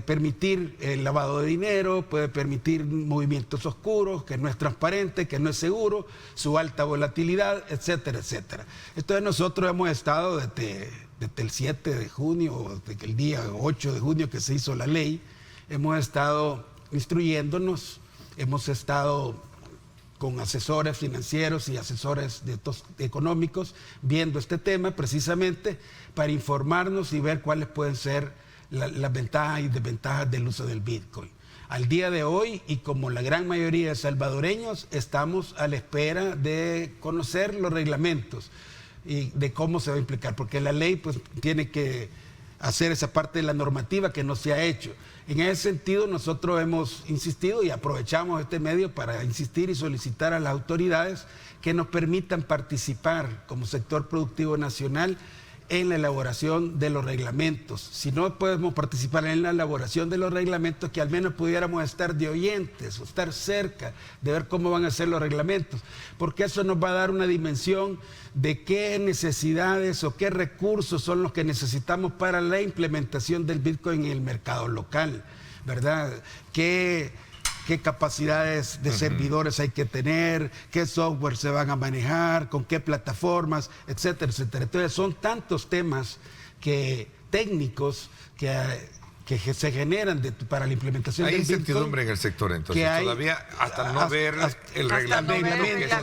permitir el lavado de dinero, puede permitir movimientos oscuros, que no es transparente, que no es seguro, su alta volatilidad, etcétera, etcétera. Entonces nosotros hemos estado desde el 7 de junio, desde el día 8 de junio que se hizo la ley, hemos estado instruyéndonos, hemos estado con asesores financieros y asesores económicos viendo este tema precisamente para informarnos y ver cuáles pueden ser las ventajas y desventajas del uso del Bitcoin. Al día de hoy, y como la gran mayoría de salvadoreños, estamos a la espera de conocer los reglamentos y de cómo se va a implicar, porque la ley pues tiene que hacer esa parte de la normativa que no se ha hecho. En ese sentido, nosotros hemos insistido y aprovechamos este medio para insistir y solicitar a las autoridades que nos permitan participar como sector productivo nacional en la elaboración de los reglamentos. Si no podemos participar en la elaboración de los reglamentos, que al menos pudiéramos estar de oyentes o estar cerca de ver cómo van a ser los reglamentos, porque eso nos va a dar una dimensión de qué necesidades o qué recursos son los que necesitamos para la implementación del Bitcoin en el mercado local, ¿verdad? ¿Qué capacidades de servidores hay que tener, qué software se van a manejar, con qué plataformas, etcétera, etcétera? Entonces son tantos temas técnicos que se generan para la implementar hay del incertidumbre en el sector, entonces todavía hasta no ver el reglamento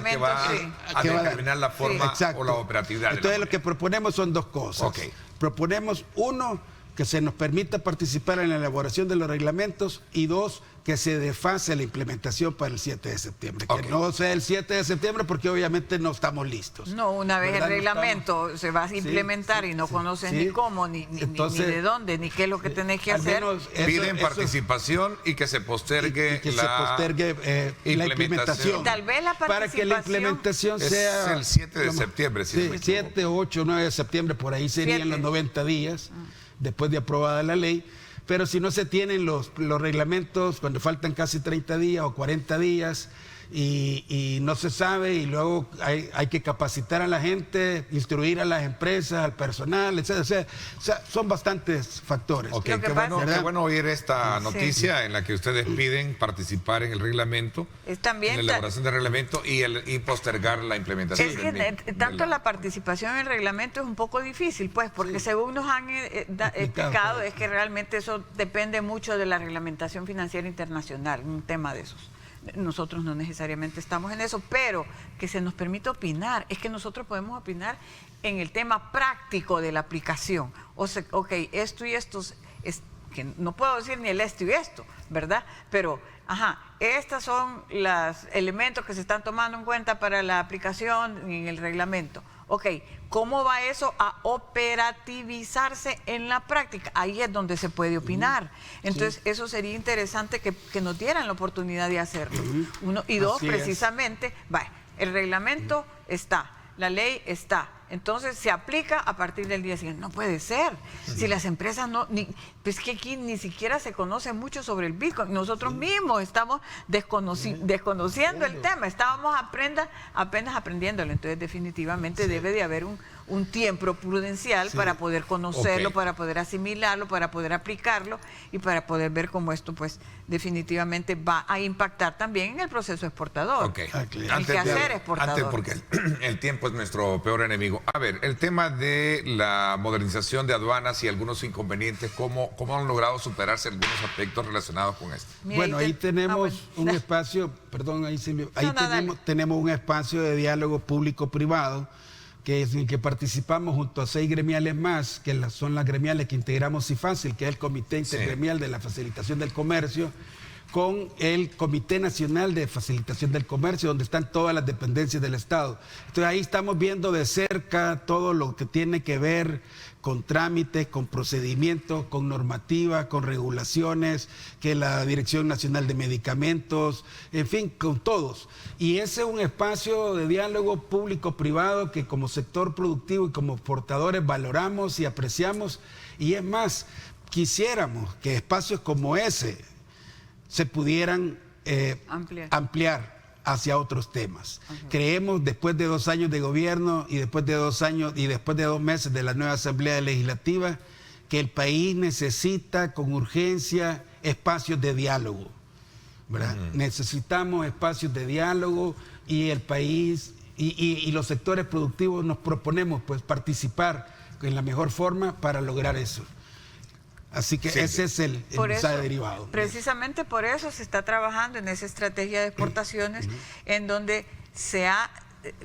que va a determinar la forma o la operatividad. Entonces lo que proponemos son dos cosas. Proponemos, uno, que se nos permita participar en la elaboración de los reglamentos, y dos, que se desfase la implementación para el 7 de septiembre. Que no sea el 7 de septiembre porque obviamente no estamos listos. No, una vez el reglamento se va a implementar y no conoces ni cómo, ni de dónde, ni qué es lo que tenés que hacer. Piden participación y que se postergue la implementación. Y tal vez la participación, para que la implementación sea el 7 de septiembre. Si 7, 8, 9 de septiembre, por ahí serían los 90 días después de aprobada la ley. Pero si no se tienen los reglamentos, cuando faltan casi 30 días o 40 días y no se sabe, y luego hay que capacitar a la gente, instruir a las empresas, al personal, etcétera. O sea, son bastantes factores. Qué bueno oír esta noticia en la que ustedes piden participar en el reglamento, en la elaboración del reglamento y postergar la implementación. Es que tanto la participación en el reglamento es un poco difícil, pues, porque según nos han explicado, es que realmente eso depende mucho de la reglamentación financiera internacional, un tema de esos. Nosotros no necesariamente estamos en eso, pero que se nos permite opinar. Es que nosotros podemos opinar en el tema práctico de la aplicación. O sea, esto y esto, que no puedo decir ni el esto y esto, ¿verdad? Pero, estos son los elementos que se están tomando en cuenta para la aplicación en el reglamento. ¿Cómo va eso a operativizarse en la práctica? Ahí es donde se puede opinar. Entonces, eso sería interesante que nos dieran la oportunidad de hacerlo. Uno, y dos, precisamente, el reglamento está, la ley está. Entonces se aplica a partir del día siguiente. No puede ser. Si las empresas pues que aquí ni siquiera se conoce mucho sobre el Bitcoin. Nosotros mismos estamos desconociendo el tema. Estábamos apenas aprendiéndolo. Entonces definitivamente debe de haber un tiempo prudencial para poder conocerlo, para poder asimilarlo, para poder aplicarlo y para poder ver cómo esto pues definitivamente va a impactar también en el proceso exportador. El quehacer exportador. Porque el tiempo es nuestro peor enemigo. A ver, el tema de la modernización de aduanas y algunos inconvenientes, ¿cómo han logrado superarse algunos aspectos relacionados con esto? Bueno, ahí tenemos un espacio, tenemos un espacio de diálogo público-privado en el que participamos junto a 6 gremiales más, que son las gremiales que integramos CIFACIL, que es el Comité Intergremial de la Facilitación del Comercio, con el Comité Nacional de Facilitación del Comercio, donde están todas las dependencias del Estado. Entonces ahí estamos viendo de cerca todo lo que tiene que ver con trámites, con procedimientos, con normativa, con regulaciones, que la Dirección Nacional de Medicamentos, en fin, con todos. Y ese es un espacio de diálogo público-privado que como sector productivo y como exportadores valoramos y apreciamos. Y es más, quisiéramos que espacios como ese se pudieran ampliar, hacia otros temas. Creemos, después de 2 años de gobierno y después de 2 años y después de 2 meses de la nueva Asamblea Legislativa, que el país necesita con urgencia espacios de diálogo, ¿verdad? Necesitamos espacios de diálogo y el país y los sectores productivos nos proponemos pues participar en la mejor forma para lograr eso. Así que ese es el mensaje derivado. Precisamente por eso se está trabajando en esa estrategia de exportaciones, en donde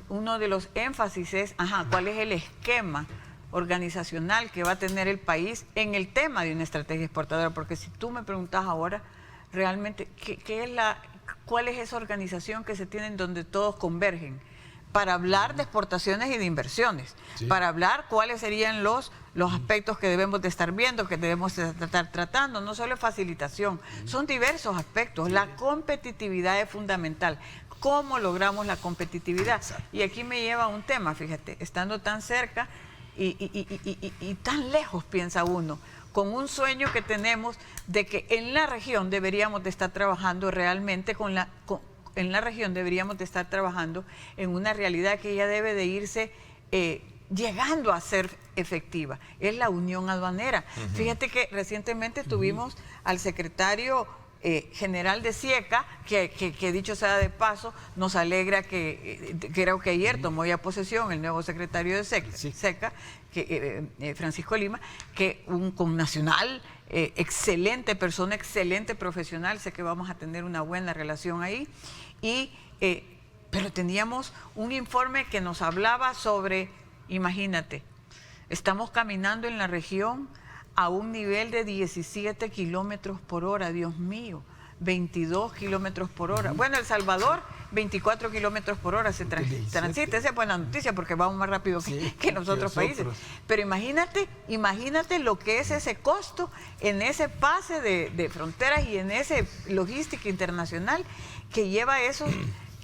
uno de los énfasis es, ¿cuál es el esquema organizacional que va a tener el país en el tema de una estrategia exportadora? Porque si tú me preguntas ahora, realmente, ¿cuál es esa organización que se tiene en donde todos convergen? Para hablar de exportaciones y de inversiones, para hablar cuáles serían los aspectos que debemos de estar viendo, que debemos de estar tratando, no solo facilitación, son diversos aspectos. La competitividad es fundamental. ¿Cómo logramos la competitividad? Y aquí me lleva a un tema, fíjate, estando tan cerca y tan lejos, piensa uno, con un sueño que tenemos de que en la región deberíamos de estar trabajando realmente en la región deberíamos de estar trabajando en una realidad que ya debe de irse llegando a ser efectiva. Es la unión aduanera. Fíjate que recientemente tuvimos al secretario general de SIECA, que dicho sea de paso, nos alegra que creo que ayer tomó ya posesión el nuevo secretario de SIECA, Francisco Lima, que un connacional, excelente persona, excelente profesional, sé que vamos a tener una buena relación ahí, pero teníamos un informe que nos hablaba sobre, imagínate, estamos caminando en la región a un nivel de 17 kilómetros por hora, Dios mío, 22 kilómetros por hora. Bueno, El Salvador, 24 kilómetros por hora se transita. Esa es buena noticia porque vamos más rápido que en los otros países. Pero imagínate lo que es ese costo en ese pase de fronteras y en ese logística internacional que lleva eso.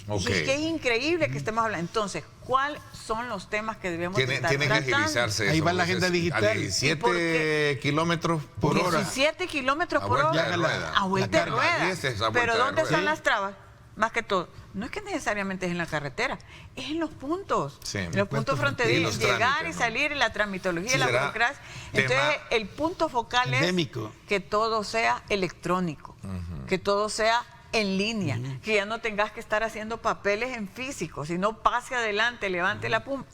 Y que es increíble que estemos hablando. Entonces, ¿cuáles son los temas que debemos estar tratando? Tiene que agilizarse. Ahí va la agenda digital. A 17 kilómetros por hora. 17 kilómetros por hora. A vuelta de rueda. Pero ¿dónde están las trabas? Más que todo, no es que necesariamente es en la carretera, es en los puntos. En los puntos fronterizos, llegar y salir, en la tramitología, la burocracia. Entonces, el punto focal es que todo sea electrónico, que todo sea en línea, que ya no tengas que estar haciendo papeles en físico, sino pase adelante, levante la pluma,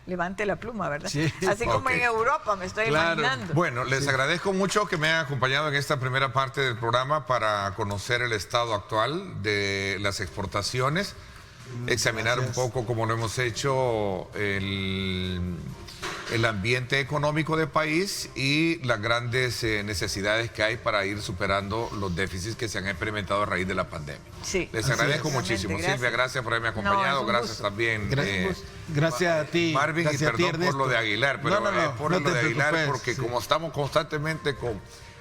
levante la pluma, ¿verdad? Así como en Europa, me estoy imaginando. Bueno, les agradezco mucho que me hayan acompañado en esta primera parte del programa para conocer el estado actual de las exportaciones, examinar un poco, como lo hemos hecho, el ambiente económico del país y las grandes necesidades que hay para ir superando los déficits que se han experimentado a raíz de la pandemia. Les agradezco muchísimo. Silvia, gracias por haberme acompañado. Gracias también. Gracias a ti. Marvin, y perdón por lo de Aguilar, pero por lo de Aguilar, porque como estamos constantemente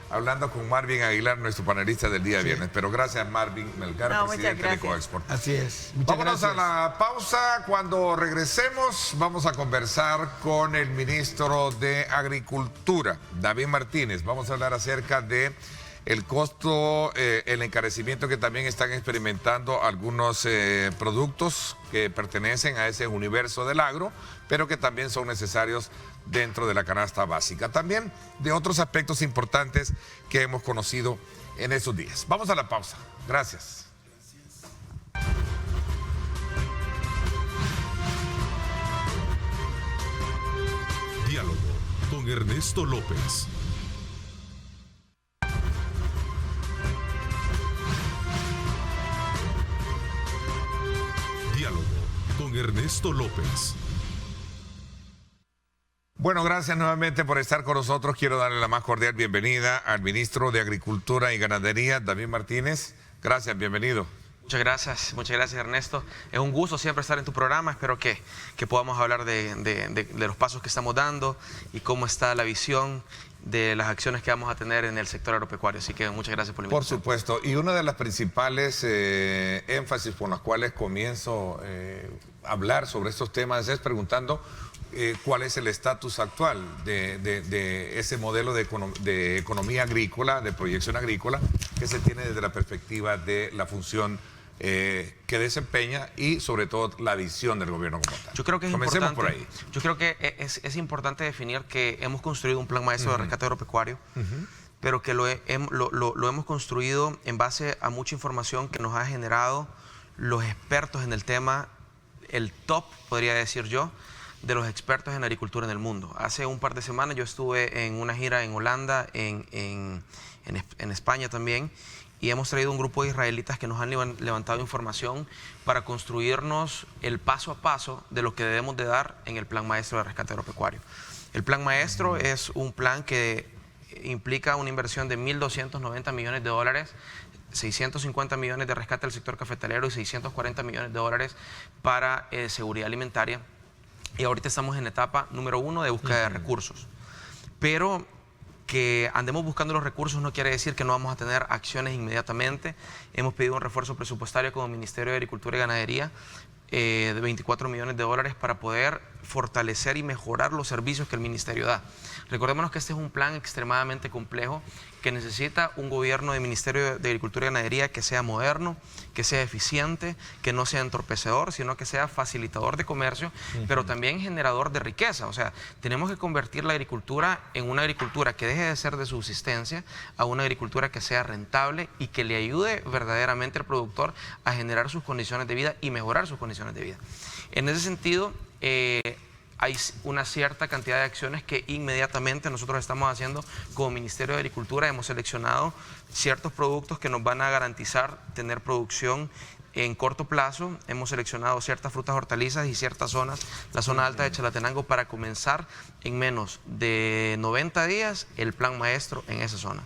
hablando con Marvin Aguilar, nuestro panelista del día viernes. Pero gracias, Marvin Melgar, presidente de Coexport. Así es. Vámonos a la pausa. Cuando regresemos, vamos a conversar con el ministro de Agricultura, David Martínez. Vamos a hablar acerca de el costo, el encarecimiento que también están experimentando algunos productos que pertenecen a ese universo del agro, pero que también son necesarios dentro de la canasta básica. También de otros aspectos importantes que hemos conocido en estos días. Vamos a la pausa. Gracias. Diálogo con Ernesto López. Diálogo con Ernesto López. Bueno, gracias nuevamente por estar con nosotros. Quiero darle la más cordial bienvenida al ministro de Agricultura y Ganadería, David Martínez. Gracias, bienvenido. Muchas gracias Ernesto. Es un gusto siempre estar en tu programa. Espero que podamos hablar de los pasos que estamos dando y cómo está la visión de las acciones que vamos a tener en el sector agropecuario. Así que muchas gracias por la invitación. Por supuesto. Y una de las principales énfasis por las cuales comienzo a hablar sobre estos temas es preguntando cuál es el estatus actual de ese modelo de economía agrícola, de proyección agrícola, que se tiene desde la perspectiva de la función que desempeña y sobre todo la visión del gobierno como tal. Yo creo que es Comencemos importante, por ahí. Yo creo que es importante definir que hemos construido un plan maestro de rescate agropecuario, pero que lo hemos construido en base a mucha información que nos ha generado los expertos en el tema, el top, podría decir yo, de los expertos en agricultura en el mundo. Hace un par de semanas yo estuve en una gira en Holanda, en España también, y hemos traído un grupo de israelitas que nos han levantado información para construirnos el paso a paso de lo que debemos de dar en el Plan Maestro de Rescate Agropecuario. El Plan Maestro es un plan que implica una inversión de 1.290 millones de dólares, 650 millones de rescate al sector cafetalero y 640 millones de dólares para seguridad alimentaria. Y ahorita estamos en etapa número 1 de búsqueda de recursos. Pero que andemos buscando los recursos no quiere decir que no vamos a tener acciones inmediatamente. Hemos pedido un refuerzo presupuestario como Ministerio de Agricultura y Ganadería de 24 millones de dólares para poder fortalecer y mejorar los servicios que el Ministerio da. Recordémonos que este es un plan extremadamente complejo que necesita un gobierno de Ministerio de Agricultura y Ganadería que sea moderno, que sea eficiente, que no sea entorpecedor, sino que sea facilitador de comercio, pero también generador de riqueza. O sea, tenemos que convertir la agricultura en una agricultura que deje de ser de subsistencia a una agricultura que sea rentable y que le ayude verdaderamente al productor a generar sus condiciones de vida y mejorar sus condiciones de vida. En ese sentido, hay una cierta cantidad de acciones que inmediatamente nosotros estamos haciendo como Ministerio de Agricultura. Hemos seleccionado ciertos productos que nos van a garantizar tener producción en corto plazo. Hemos seleccionado ciertas frutas, hortalizas y ciertas zonas, la zona alta de Chalatenango, para comenzar en menos de 90 días el plan maestro en esa zona.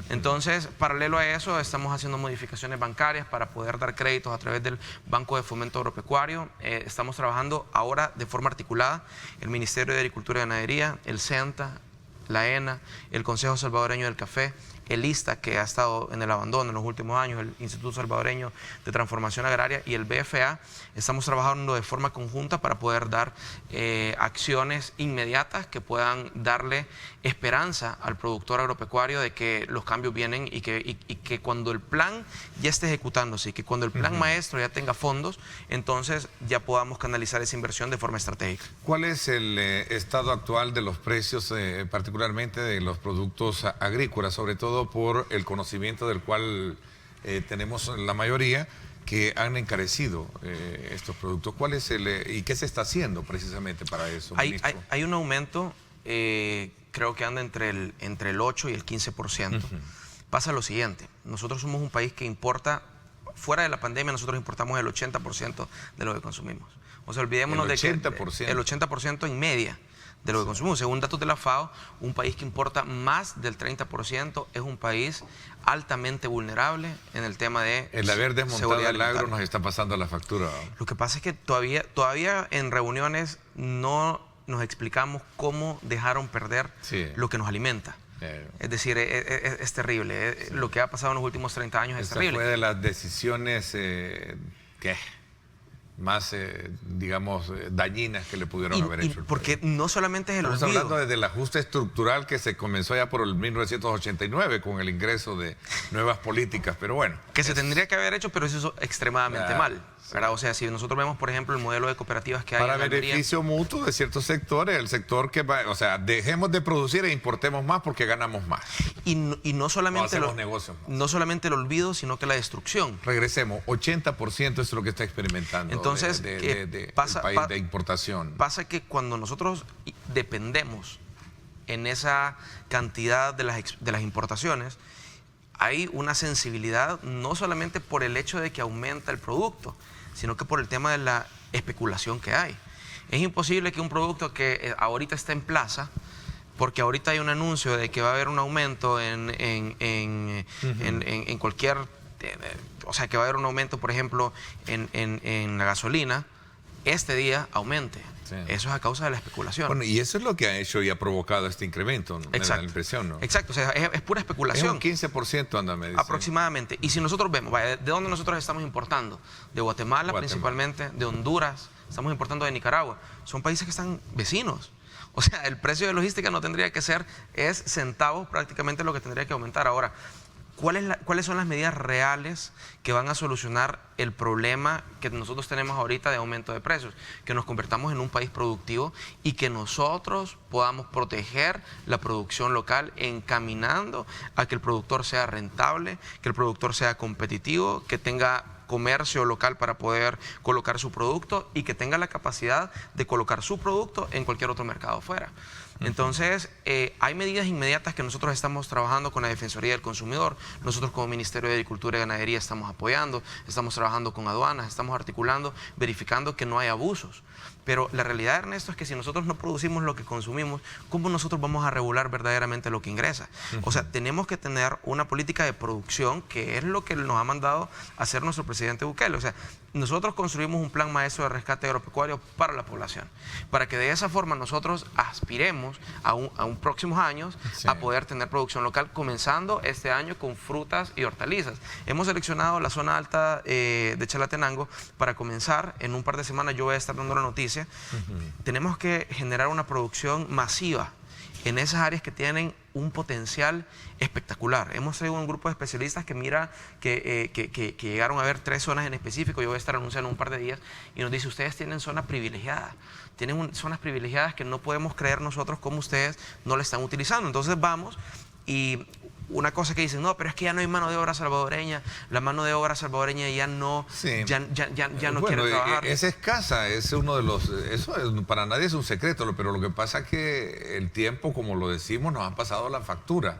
Entonces, paralelo a eso, estamos haciendo modificaciones bancarias para poder dar créditos a través del Banco de Fomento Agropecuario. Estamos trabajando ahora de forma articulada el Ministerio de Agricultura y Ganadería, el CENTA, la ENA, el Consejo Salvadoreño del Café, el ISTA, que ha estado en el abandono en los últimos años, el Instituto Salvadoreño de Transformación Agraria, y el BFA. Estamos trabajando de forma conjunta para poder dar acciones inmediatas que puedan darle esperanza al productor agropecuario de que los cambios vienen y que cuando el plan ya esté ejecutándose y que cuando el plan maestro ya tenga fondos, entonces ya podamos canalizar esa inversión de forma estratégica. ¿Cuál es el estado actual de los precios, particularmente de los productos agrícolas, sobre todo por el conocimiento del cual tenemos la mayoría, que han encarecido estos productos? ¿Cuál es y qué se está haciendo precisamente para eso, ministro? Hay un aumento, creo que anda entre el 8 y el 15%. Pasa lo siguiente: nosotros somos un país que importa, fuera de la pandemia, nosotros importamos el 80% de lo que consumimos. O sea, olvidémonos de que el 80% en media de lo que consumimos. Según datos de la FAO, un país que importa más del 30% es un país altamente vulnerable en el tema de el haber desmontado el alimentaria. agro nos está pasando la factura. Lo que pasa es que todavía en reuniones no nos explicamos cómo dejaron perder lo que nos alimenta. Es decir, es terrible. Lo que ha pasado en los últimos 30 años es terrible. Fue de las decisiones más, digamos, dañinas que le pudieron haber hecho. Porque no solamente es el olvido. Estamos hablando desde el ajuste estructural que se comenzó ya por el 1989 con el ingreso de nuevas políticas, pero bueno. Que se tendría que haber hecho, pero eso es extremadamente mal. ¿Verdad? O sea, si nosotros vemos, por ejemplo, el modelo de cooperativas que hay para beneficio mutuo de ciertos sectores, el sector que va, o sea, dejemos de producir e importemos más porque ganamos más. Y no solamente no solamente el olvido, sino que la destrucción. Regresemos, 80% es lo que está experimentando. Entonces, el país de importación. Pasa que cuando nosotros dependemos en esa cantidad de las importaciones, hay una sensibilidad no solamente por el hecho de que aumenta el producto, sino que por el tema de la especulación que hay. Es imposible que un producto que ahorita está en plaza, porque ahorita hay un anuncio de que va a haber un aumento en cualquier, o sea, que va a haber un aumento, por ejemplo, en la gasolina, este día aumente. Sí. Eso es a causa de la especulación. Bueno, y eso es lo que ha hecho y ha provocado este incremento, ¿no? Exacto. Me da la impresión, ¿no? Exacto, o sea, es pura especulación. Es un 15%, anda, me dice. Aproximadamente. Y si nosotros vemos, ¿de dónde nosotros estamos importando? De Guatemala principalmente, de Honduras, estamos importando de Nicaragua. Son países que están vecinos. O sea, el precio de logística no tendría que ser, es centavos prácticamente lo que tendría que aumentar. Ahora, ¿cuáles son las medidas reales que van a solucionar el problema que nosotros tenemos ahorita de aumento de precios? Que nos convertamos en un país productivo y que nosotros podamos proteger la producción local, encaminando a que el productor sea rentable, que el productor sea competitivo, que tenga comercio local para poder colocar su producto y que tenga la capacidad de colocar su producto en cualquier otro mercado fuera. Entonces, hay medidas inmediatas que nosotros estamos trabajando con la Defensoría del Consumidor. Nosotros como Ministerio de Agricultura y Ganadería estamos apoyando, estamos trabajando con aduanas, estamos articulando, verificando que no hay abusos. Pero la realidad, Ernesto, es que si nosotros no producimos lo que consumimos, ¿cómo nosotros vamos a regular verdaderamente lo que ingresa? O sea, tenemos que tener una política de producción, que es lo que nos ha mandado a hacer nuestro presidente Bukele. O sea, nosotros construimos un plan maestro de rescate agropecuario para la población, para que de esa forma nosotros aspiremos a un próximos años a poder tener producción local, comenzando este año con frutas y hortalizas. Hemos seleccionado la zona alta de Chalatenango para comenzar. En un par de semanas yo voy a estar dando la noticia. Tenemos que generar una producción masiva en esas áreas que tienen un potencial espectacular. Hemos traído un grupo de especialistas que mira que llegaron a ver 3 zonas en específico. Yo voy a estar anunciando en un par de días y nos dice: ustedes tienen zonas privilegiadas, tienen zonas privilegiadas que no podemos creer nosotros cómo ustedes no la están utilizando. Entonces vamos y una cosa que dicen: no, pero es que ya no hay mano de obra salvadoreña, la mano de obra salvadoreña ya no, ya no quiere trabajar. Es escasa, es uno de los, para nadie es un secreto, pero lo que pasa es que el tiempo, como lo decimos, nos ha pasado la factura,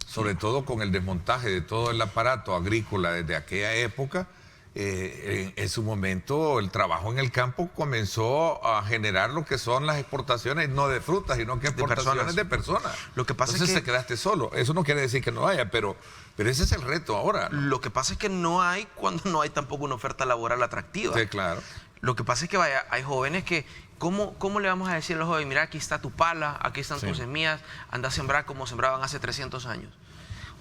sobre todo con el desmontaje de todo el aparato agrícola desde aquella época. En su momento el trabajo en el campo comenzó a generar lo que son las exportaciones, no de frutas, sino que exportaciones de personas. Lo que pasa Entonces es que te quedaste solo. Eso no quiere decir que no haya, pero ese es el reto ahora, ¿no? Lo que pasa es que no hay cuando no hay tampoco una oferta laboral atractiva. Sí, claro. Lo que pasa es que hay jóvenes que, ¿cómo le vamos a decir a los jóvenes: mira, aquí está tu pala, aquí están tus semillas, anda a sembrar como sembraban hace 300 años?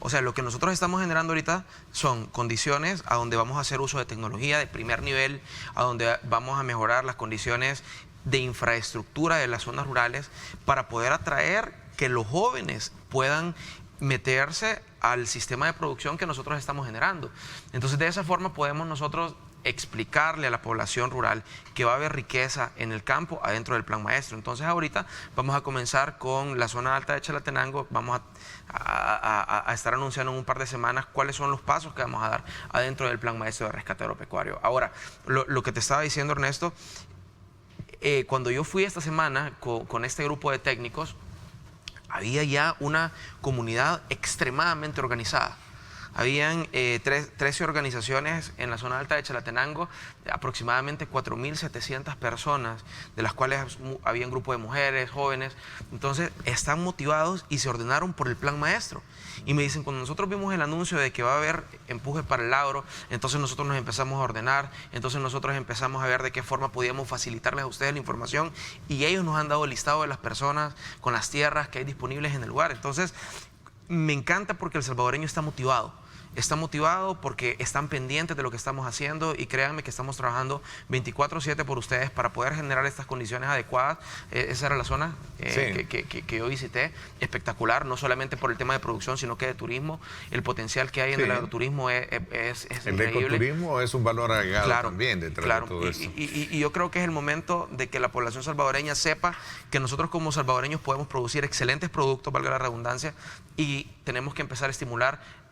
O sea, lo que nosotros estamos generando ahorita son condiciones a donde vamos a hacer uso de tecnología de primer nivel, a donde vamos a mejorar las condiciones de infraestructura de las zonas rurales para poder atraer que los jóvenes puedan meterse al sistema de producción que nosotros estamos generando. Entonces, de esa forma podemos nosotros explicarle a la población rural que va a haber riqueza en el campo adentro del plan maestro. Entonces ahorita vamos a comenzar con la zona alta de Chalatenango. Vamos a estar anunciando en un par de semanas cuáles son los pasos que vamos a dar adentro del plan maestro de rescate agropecuario. Ahora, lo que te estaba diciendo, Ernesto, cuando yo fui esta semana con este grupo de técnicos, había ya una comunidad extremadamente organizada. Habían 13 organizaciones en la zona alta de Chalatenango, aproximadamente 4.700 personas, de las cuales había un grupo de mujeres, jóvenes. Entonces, están motivados y se ordenaron por el plan maestro. Y me dicen: cuando nosotros vimos el anuncio de que va a haber empuje para el agro, entonces nosotros nos empezamos a ordenar, entonces nosotros empezamos a ver de qué forma podíamos facilitarles a ustedes la información, y ellos nos han dado el listado de las personas con las tierras que hay disponibles en el lugar. Entonces, me encanta porque el salvadoreño está motivado. Está motivado porque están pendientes de lo que estamos haciendo, y créanme que estamos trabajando 24/7 por ustedes para poder generar estas condiciones adecuadas. Esa era la zona que yo visité, espectacular, no solamente por el tema de producción, sino que de turismo. El potencial que hay en el agroturismo es increíble. El ecoturismo es un valor agregado también detrás de todo eso. Y yo creo que es el momento de que la población salvadoreña sepa que nosotros como salvadoreños podemos producir excelentes productos, valga la redundancia, y tenemos que empezar a estimular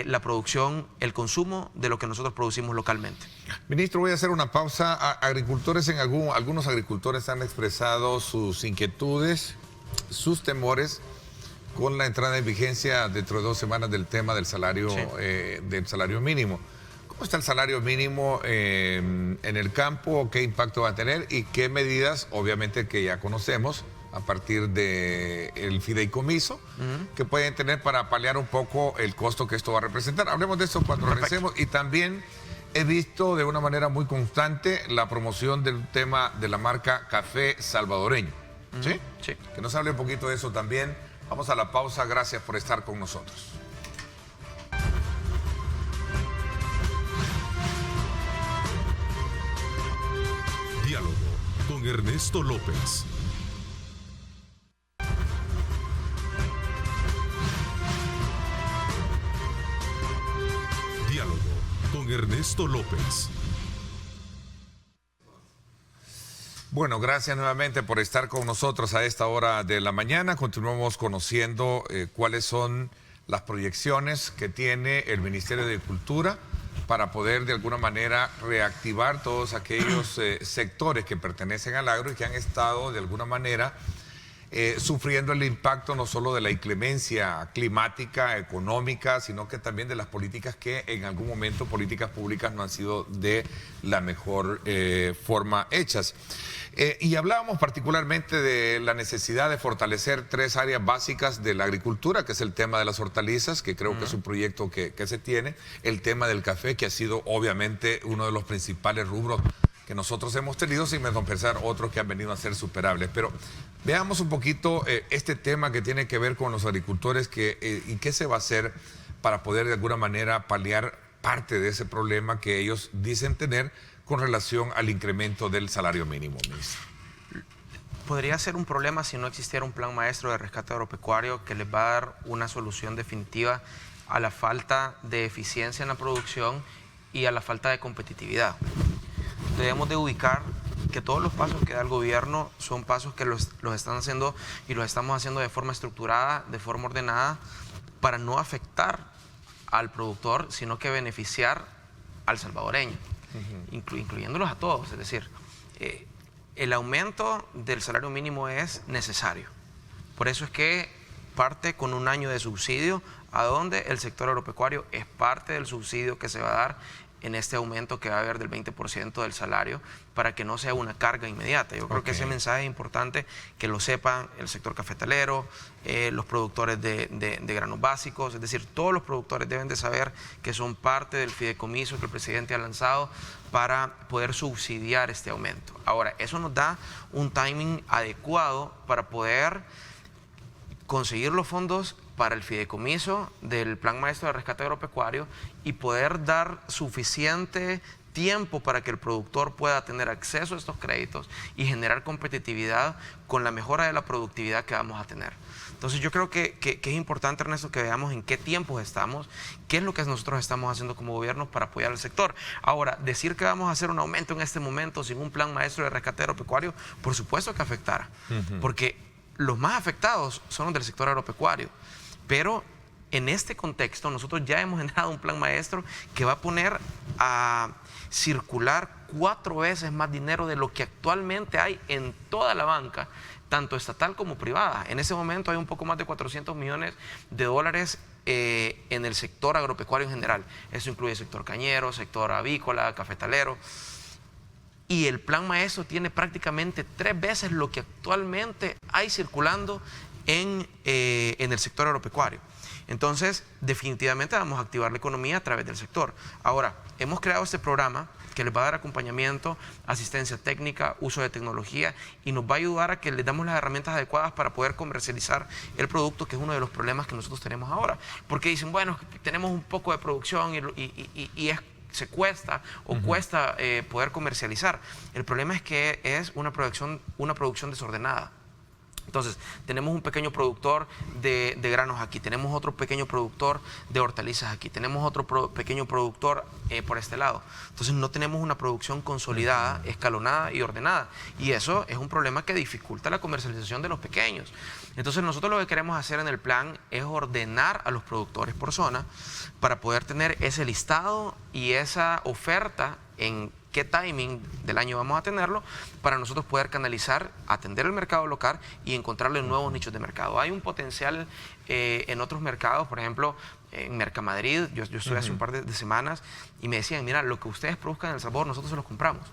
la producción, el consumo de lo que nosotros producimos localmente. Ministro, voy a hacer una pausa. Algunos agricultores han expresado sus inquietudes, sus temores con la entrada en vigencia dentro de 2 semanas del tema del salario, del salario mínimo. ¿Cómo está el salario mínimo en el campo? ¿Qué impacto va a tener? ¿Y qué medidas, obviamente, que ya conocemos a partir del fideicomiso, que pueden tener para paliar un poco el costo que esto va a representar? Hablemos de eso cuando regresemos. Y también he visto de una manera muy constante la promoción del tema de la marca Café Salvadoreño. ¿Sí? Sí. Que nos hable un poquito de eso también. Vamos a la pausa. Gracias por estar con nosotros. Diálogo con Ernesto López. con Ernesto López. Bueno, gracias nuevamente por estar con nosotros a esta hora de la mañana. Continuamos conociendo cuáles son las proyecciones que tiene el Ministerio de Cultura para poder de alguna manera reactivar todos aquellos sectores que pertenecen al agro y que han estado de alguna manera sufriendo el impacto no solo de la inclemencia climática, económica, sino que también de las políticas que en algún momento, políticas públicas, no han sido de la mejor forma hechas. Y hablábamos particularmente de la necesidad de fortalecer 3 áreas básicas de la agricultura, que es el tema de las hortalizas, que creo que es un proyecto que se tiene, el tema del café, que ha sido obviamente uno de los principales rubros que nosotros hemos tenido, sin menospreciar otros que han venido a ser superables. Pero veamos un poquito este tema que tiene que ver con los agricultores y qué se va a hacer para poder de alguna manera paliar parte de ese problema que ellos dicen tener con relación al incremento del salario mínimo, ministro. Podría ser un problema si no existiera un plan maestro de rescate agropecuario que les va a dar una solución definitiva a la falta de eficiencia en la producción y a la falta de competitividad. Debemos de ubicar que todos los pasos que da el gobierno son pasos que los están haciendo y los estamos haciendo de forma estructurada, de forma ordenada, para no afectar al productor, sino que beneficiar al salvadoreño, incluyéndolos a todos. Es decir, el aumento del salario mínimo es necesario. Por eso es que parte con un año de subsidio, a donde el sector agropecuario es parte del subsidio que se va a dar en este aumento que va a haber del 20% del salario, para que no sea una carga inmediata. Yo creo que ese mensaje es importante que lo sepan el sector cafetalero, los productores de granos básicos, es decir, todos los productores deben de saber que son parte del fideicomiso que el presidente ha lanzado para poder subsidiar este aumento. Ahora, eso nos da un timing adecuado para poder conseguir los fondos para el fideicomiso del Plan Maestro de Rescate Agropecuario y poder dar suficiente tiempo para que el productor pueda tener acceso a estos créditos y generar competitividad con la mejora de la productividad que vamos a tener. Entonces yo creo que es importante, Ernesto, que veamos en qué tiempos estamos, qué es lo que nosotros estamos haciendo como gobierno para apoyar al sector. Ahora, decir que vamos a hacer un aumento en este momento sin un Plan Maestro de Rescate Agropecuario, por supuesto que afectará, porque los más afectados son los del sector agropecuario. Pero en este contexto nosotros ya hemos generado un plan maestro que va a poner a circular 4 veces más dinero de lo que actualmente hay en toda la banca, tanto estatal como privada. En ese momento hay un poco más de 400 millones de dólares en el sector agropecuario en general. Eso incluye sector cañero, sector avícola, cafetalero. Y el plan maestro tiene prácticamente 3 veces lo que actualmente hay circulando en el sector agropecuario. Entonces, definitivamente vamos a activar la economía a través del sector. Ahora, hemos creado este programa que les va a dar acompañamiento, asistencia técnica, uso de tecnología y nos va a ayudar a que les damos las herramientas adecuadas para poder comercializar el producto, que es uno de los problemas que nosotros tenemos ahora. Porque dicen, bueno, tenemos un poco de producción y se cuesta poder comercializar. El problema es que es una producción desordenada. Entonces, tenemos un pequeño productor de granos aquí, tenemos otro pequeño productor de hortalizas aquí, tenemos otro pequeño productor por este lado. Entonces, no tenemos una producción consolidada, escalonada y ordenada. Y eso es un problema que dificulta la comercialización de los pequeños. Entonces, nosotros lo que queremos hacer en el plan es ordenar a los productores por zona para poder tener ese listado y esa oferta en qué timing del año vamos a tenerlo, para nosotros poder canalizar, atender el mercado local y encontrarle nuevos nichos de mercado. Hay un potencial en otros mercados, por ejemplo, en Mercamadrid, yo estuve hace un par de semanas y me decían, mira, lo que ustedes produzcan en El Salvador, nosotros se los compramos,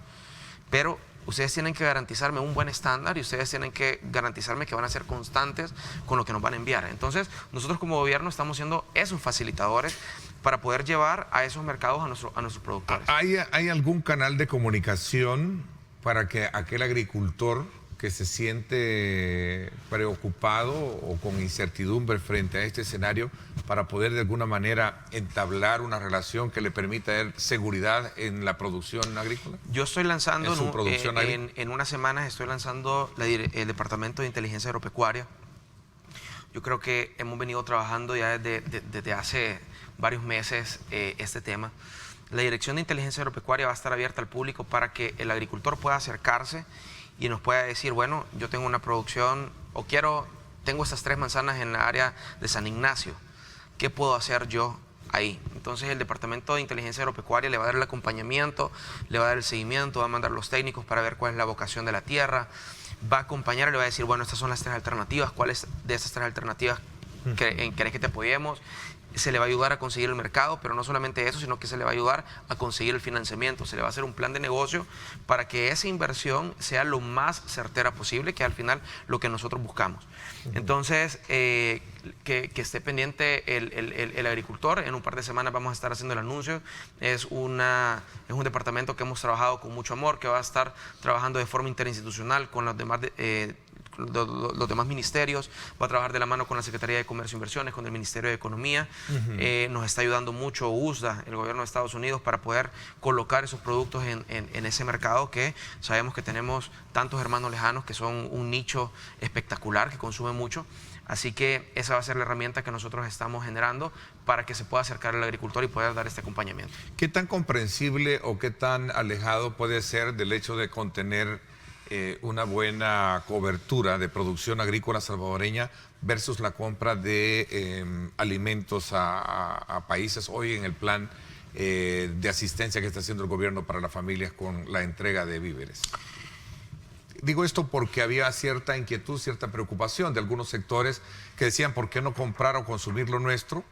pero ustedes tienen que garantizarme un buen estándar y ustedes tienen que garantizarme que van a ser constantes con lo que nos van a enviar. Entonces, nosotros como gobierno estamos siendo esos facilitadores para poder llevar a esos mercados a nuestros productores. ¿Hay algún canal de comunicación para que aquel agricultor que se siente preocupado o con incertidumbre frente a este escenario, para poder de alguna manera entablar una relación que le permita dar seguridad en la producción agrícola? Yo estoy lanzando en unas semanas, estoy lanzando el Departamento de Inteligencia Agropecuaria. Yo creo que hemos venido trabajando ya desde hace varios meses este tema. La Dirección de Inteligencia Agropecuaria va a estar abierta al público para que el agricultor pueda acercarse y nos pueda decir, bueno, yo tengo una producción o tengo estas 3 manzanas en la área de San Ignacio, ¿qué puedo hacer yo ahí? Entonces el Departamento de Inteligencia Agropecuaria le va a dar el acompañamiento, le va a dar el seguimiento, va a mandar los técnicos para ver cuál es la vocación de la tierra, va a acompañar y le va a decir, bueno, estas son las 3 alternativas, ¿cuáles de esas 3 alternativas querés que te apoyemos? Se le va a ayudar a conseguir el mercado, pero no solamente eso, sino que se le va a ayudar a conseguir el financiamiento. Se le va a hacer un plan de negocio para que esa inversión sea lo más certera posible, que al final lo que nosotros buscamos. Entonces, que esté pendiente el agricultor. En un par de semanas vamos a estar haciendo el anuncio. Es un departamento que hemos trabajado con mucho amor, que va a estar trabajando de forma interinstitucional con los demás los demás ministerios, va a trabajar de la mano con la Secretaría de Comercio e Inversiones, con el Ministerio de Economía. Nos está ayudando mucho USDA, el gobierno de Estados Unidos, para poder colocar esos productos en ese mercado que sabemos que tenemos tantos hermanos lejanos que son un nicho espectacular, que consumen mucho. Así que esa va a ser la herramienta que nosotros estamos generando para que se pueda acercar al agricultor y poder dar este acompañamiento. ¿Qué tan comprensible o qué tan alejado puede ser del hecho de contener una buena cobertura de producción agrícola salvadoreña versus la compra de alimentos a países hoy en el plan de asistencia que está haciendo el gobierno para las familias con la entrega de víveres? Digo esto porque había cierta inquietud, cierta preocupación de algunos sectores que decían por qué no comprar o consumir lo nuestro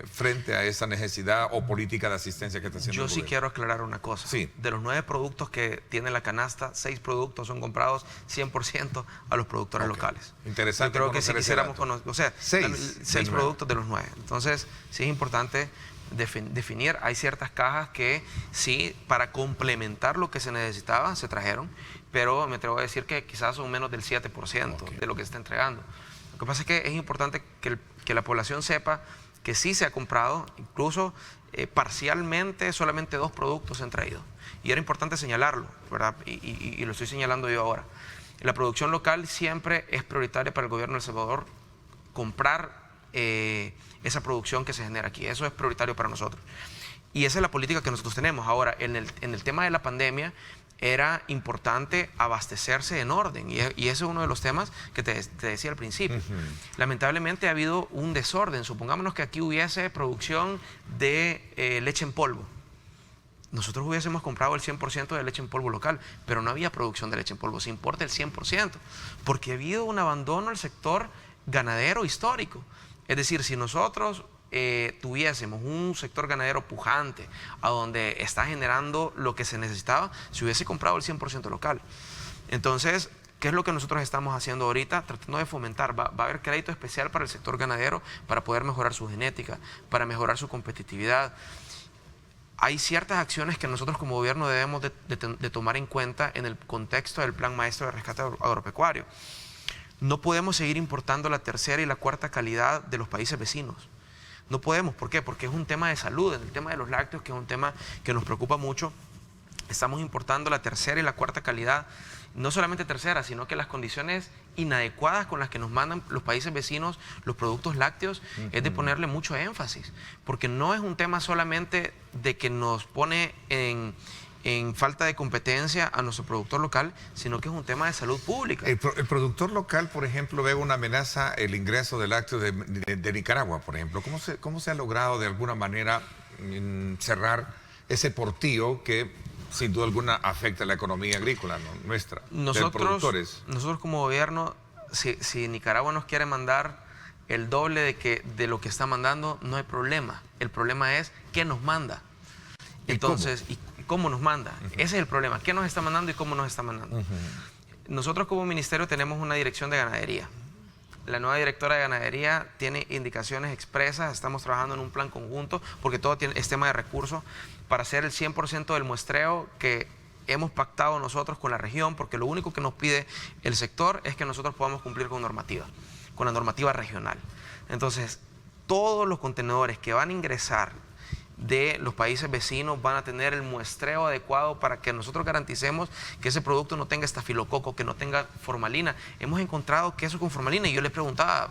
frente a esa necesidad o política de asistencia que está haciendo el gobierno. Quiero aclarar una cosa. Sí. De los 9 productos que tiene la canasta, 6 productos son comprados 100% a los productores locales. Interesante. Yo creo que si quisiéramos conocer, o sea, 6 productos de los 9. Entonces, sí es importante definir. Hay ciertas cajas que sí, para complementar lo que se necesitaba, se trajeron, pero me atrevo a decir que quizás son menos del 7% de lo que se está entregando. Lo que pasa es que es importante que la población sepa que sí se ha comprado, incluso parcialmente solamente 2 productos se han traído. Y era importante señalarlo, ¿verdad? Y lo estoy señalando yo ahora. La producción local siempre es prioritaria para el gobierno de El Salvador, comprar esa producción que se genera aquí. Eso es prioritario para nosotros. Y esa es la política que nosotros tenemos. Ahora, en el tema de la pandemia, era importante abastecerse en orden, y ese es uno de los temas que te decía al principio. Lamentablemente ha habido un desorden. Supongámonos que aquí hubiese producción de leche en polvo. Nosotros hubiésemos comprado el 100% de leche en polvo local, pero no había producción de leche en polvo, se importa el 100%, porque ha habido un abandono al sector ganadero histórico. Es decir, si nosotros tuviésemos un sector ganadero pujante, a donde está generando lo que se necesitaba, se hubiese comprado el 100% local. Entonces, ¿qué es lo que nosotros estamos haciendo ahorita? Tratando de fomentar. Va a haber crédito especial para el sector ganadero para poder mejorar su genética, para mejorar su competitividad. Hay ciertas acciones que nosotros como gobierno debemos de tomar en cuenta en el contexto del Plan Maestro de Rescate Agropecuario. No podemos seguir importando la 3ª y la 4ª calidad de los países vecinos. No podemos. ¿Por qué? Porque es un tema de salud. En el tema de los lácteos, que es un tema que nos preocupa mucho, estamos importando la 3ª y la 4ª calidad. No solamente 3ª, sino que las condiciones inadecuadas con las que nos mandan los países vecinos los productos lácteos es de ponerle mucho énfasis. Porque no es un tema solamente de que nos pone en falta de competencia a nuestro productor local, sino que es un tema de salud pública. El productor local, por ejemplo, ve una amenaza el ingreso de lácteos de Nicaragua, por ejemplo. ¿Cómo se ha logrado de alguna manera cerrar ese portillo que sin duda alguna afecta la economía agrícola nuestra, de productores? Nosotros como gobierno, si Nicaragua nos quiere mandar el doble de lo que está mandando, no hay problema. El problema es qué nos manda. Entonces, ¿cómo nos manda? Ese es el problema. ¿Qué nos está mandando y cómo nos está mandando? Nosotros como ministerio tenemos una dirección de ganadería. La nueva directora de ganadería tiene indicaciones expresas. Estamos trabajando en un plan conjunto porque todo es tema de recursos para hacer el 100% del muestreo que hemos pactado nosotros con la región, porque lo único que nos pide el sector es que nosotros podamos cumplir con la normativa regional. Entonces, todos los contenedores que van a ingresar de los países vecinos van a tener el muestreo adecuado para que nosotros garanticemos que ese producto no tenga estafilococo, que no tenga formalina. Hemos encontrado queso con formalina y yo le preguntaba